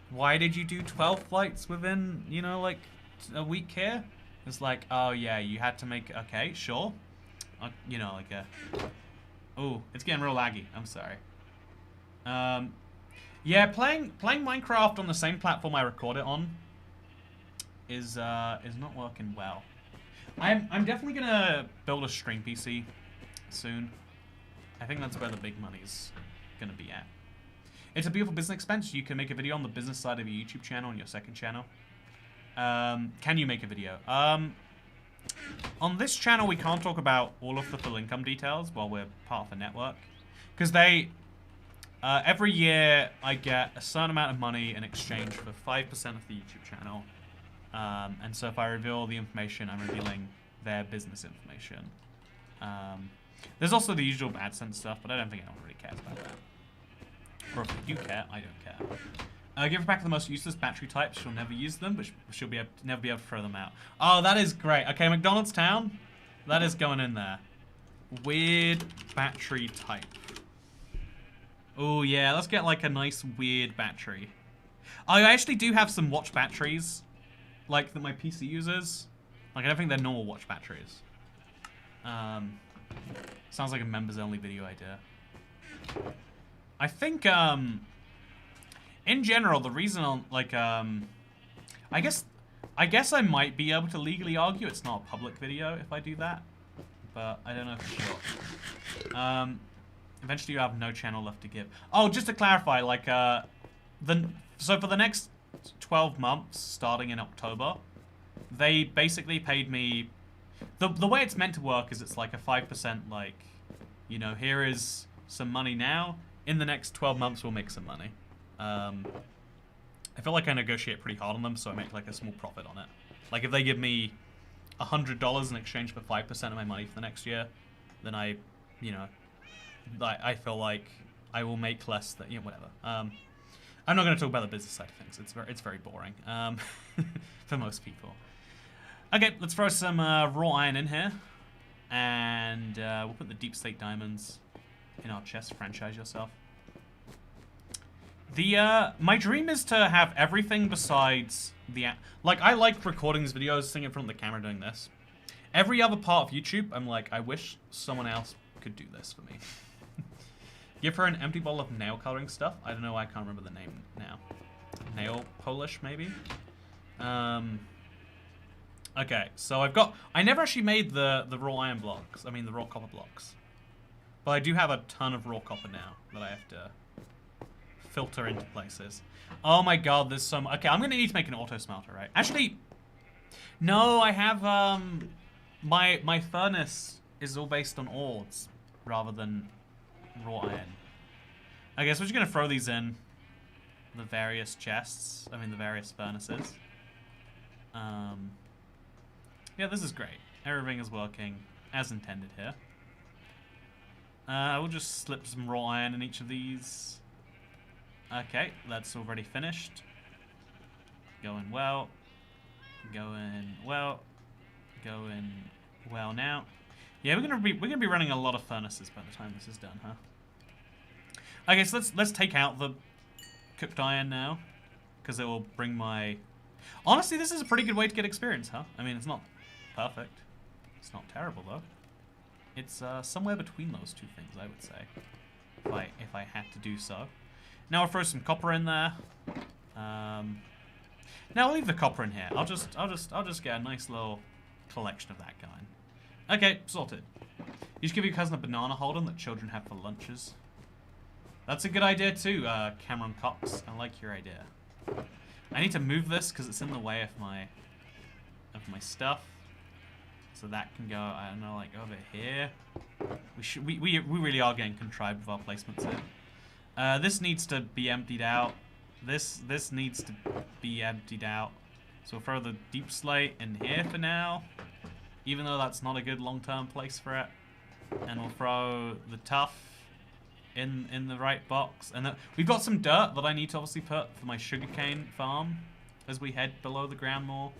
why did you do 12 flights within, you know, like a week here? It's like, oh yeah, you had to make, okay, sure. You know, like oh, it's getting real laggy. I'm sorry. Yeah, playing Minecraft on the same platform I record it on is not working well. I'm definitely gonna build a stream PC soon. I think that's where the big money's gonna be at. It's a beautiful business expense. You can make a video on the business side of your YouTube channel and your second channel. Can you make a video? On this channel, we can't talk about all of the full income details while we're part of the network, because they every year I get a certain amount of money in exchange for 5% of the YouTube channel. And so if I reveal the information, I'm revealing their business information. There's also the usual AdSense stuff, but I don't think anyone really cares about that. Or if they do care, I don't care. Give her back the most useless battery types. She'll never use them, but she'll never be able to throw them out. Oh, that is great. Okay, McDonald's Town. That is going in there. Weird battery type. Oh, yeah. Let's get like a nice weird battery. I actually do have some watch batteries. Like, that my PC uses. Like, I don't think they're normal watch batteries. Sounds like a members-only video idea. I think, in general, the reason, like, I guess I might be able to legally argue it's not a public video if I do that. But I don't know for sure. Eventually you have no channel left to give. Oh, just to clarify, like, So for the next 12 months, starting in October, they basically paid me... The way it's meant to work is it's like a 5%, like, you know, here is some money now. In the next 12 months, we'll make some money. I feel like I negotiate pretty hard on them, so I make like a small profit on it. Like if they give me $100 in exchange for 5% of my money for the next year, then I, you know, I feel like I will make less than, you know, whatever. I'm not going to talk about the business side of things. It's very boring for most people. Okay, let's throw some raw iron in here, and we'll put the deep slate diamonds in our chest. Franchise yourself. My dream is to have everything besides the... Like, I like recording these videos, sitting in front of the camera doing this. Every other part of YouTube, I'm like, I wish someone else could do this for me. Give her an empty bottle of nail coloring stuff. I don't know, I can't remember the name now. Nail polish, maybe? Okay, so I've got... I never actually made the raw iron blocks. I mean, the raw copper blocks. But I do have a ton of raw copper now that I have to filter into places. Oh my god, there's some... Okay, I'm gonna need to make an auto smelter, right? Actually, no, I have, my furnace is all based on ores rather than raw iron. I guess we're just gonna throw these in the various chests. I mean, the various furnaces. Yeah, this is great. Everything is working as intended here. We'll just slip some raw iron in each of these. Okay, that's already finished. Going well. Going well. Going well now. Yeah, we're gonna be running a lot of furnaces by the time this is done, huh? Okay, so let's take out the cooked iron now, because it will bring my... Honestly, this is a pretty good way to get experience, huh? I mean, it's not perfect. It's not terrible though. It's somewhere between those two things, I would say, if I had to do so. Now I'll throw some copper in there. Now I'll leave the copper in here. I'll just get a nice little collection of that going. Okay, sorted. You should give your cousin a banana holder that children have for lunches. That's a good idea too, Cameron Cox. I like your idea. I need to move this because it's in the way of my stuff. So that can go, I don't know, like over here. We really are getting contrived with our placements here. This needs to be emptied out. This needs to be emptied out. So we'll throw the deep slate in here for now, even though that's not a good long-term place for it. And we'll throw the tough in the right box. And we've got some dirt that I need to obviously put for my sugarcane farm as we head below the ground more.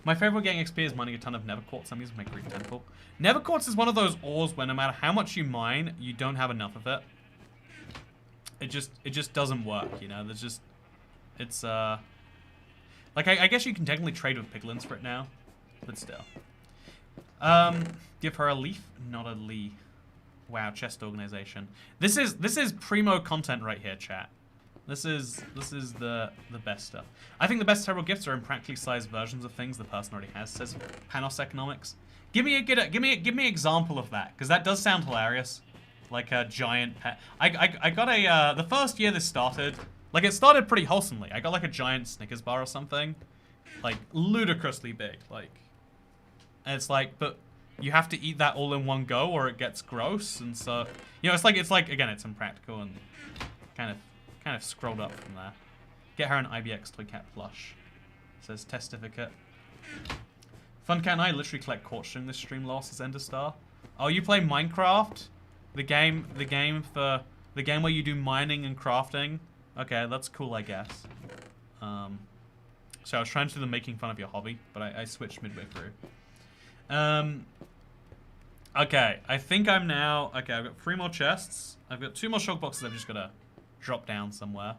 My favorite getting XP is mining a ton of nether quartz. I'm using my green temple. Nether quartz is one of those ores where no matter how much you mine, you don't have enough of it. It just doesn't work, you know. There's just, it's like I guess you can technically trade with piglins for it now, but still. Give her a leaf, not a Lee. Wow, chest organization. This is primo content right here, chat. This is the best stuff. I think the best terrible gifts are in practically sized versions of things the person already has. Says Panos Economics. Give me an example of that, because that does sound hilarious. Like a giant pet. I got a the first year this started, like it started pretty wholesomely. I got like a giant Snickers bar or something, like ludicrously big. Like, and it's like, but you have to eat that all in one go or it gets gross, and so you know it's like again it's impractical and kind of scrolled up from there. Get her an IBX Toy Cat plush. Says testificate. Fun Cat and I literally collect quartz during this stream. Lost as Ender Star. Oh, you play Minecraft? The game where you do mining and crafting. Okay, that's cool, I guess. So I was trying to do the making fun of your hobby, but I switched midway through. Okay, I think I'm now... Okay, I've got 3 more chests. I've got 2 more shulk boxes I've just got to drop down somewhere.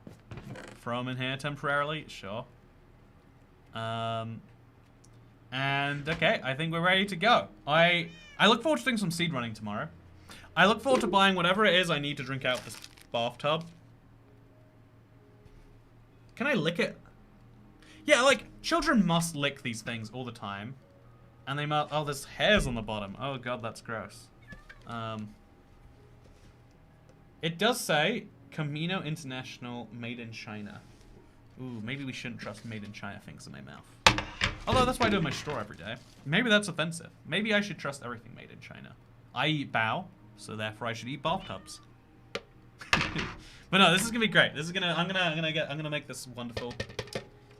Throw them in here temporarily, sure. And, okay, I think we're ready to go. I look forward to doing some seed running tomorrow. I look forward to buying whatever it is I need to drink out this bathtub. Can I lick it? Yeah, like, children must lick these things all the time. And they must... Oh, there's hairs on the bottom. Oh, God, that's gross. It does say, Camino International Made in China. Ooh, maybe we shouldn't trust Made in China things in my mouth. Although that's what I do with my straw every day. Maybe that's offensive. Maybe I should trust everything made in China. I eat bao, so therefore I should eat bathtubs. But no, this is gonna be great. This is gonna I'm gonna make this wonderful.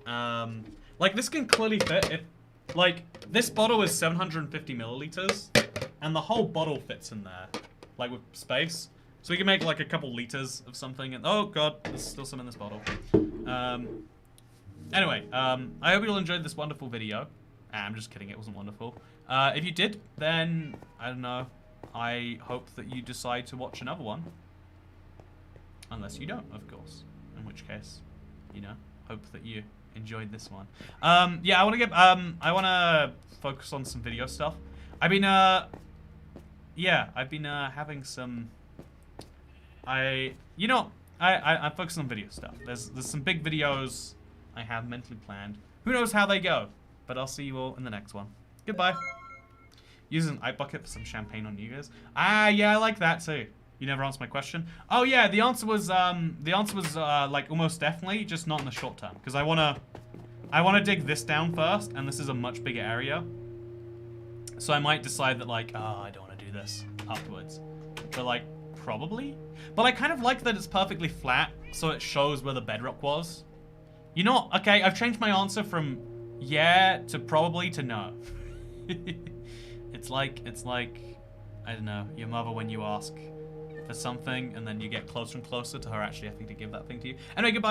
Like this can clearly fit if like this bottle is 750 milliliters and the whole bottle fits in there. Like with space. So we can make like a couple liters of something and oh god, there's still some in this bottle. Anyway, I hope you all enjoyed this wonderful video. I'm just kidding, it wasn't wonderful. If you did, then I don't know. I hope that you decide to watch another one. Unless you don't, of course. In which case, you know, hope that you enjoyed this one. Yeah, I wanna focus on some video stuff. I've been having some I'm focusing on video stuff. There's some big videos I have mentally planned. Who knows how they go? But I'll see you all in the next one. Goodbye. Use an ice bucket for some champagne on New Year's. Ah, yeah, I like that too. You never answered my question. Oh yeah, the answer was like almost definitely, just not in the short term, because I wanna dig this down first, and this is a much bigger area. So I might decide that like, oh, I don't want to do this afterwards. But like, probably. But I kind of like that it's perfectly flat, so it shows where the bedrock was. You know, okay, I've changed my answer from yeah to probably to no. It's like, I don't know, your mother when you ask for something and then you get closer and closer to her actually having to give that thing to you. Anyway, goodbye.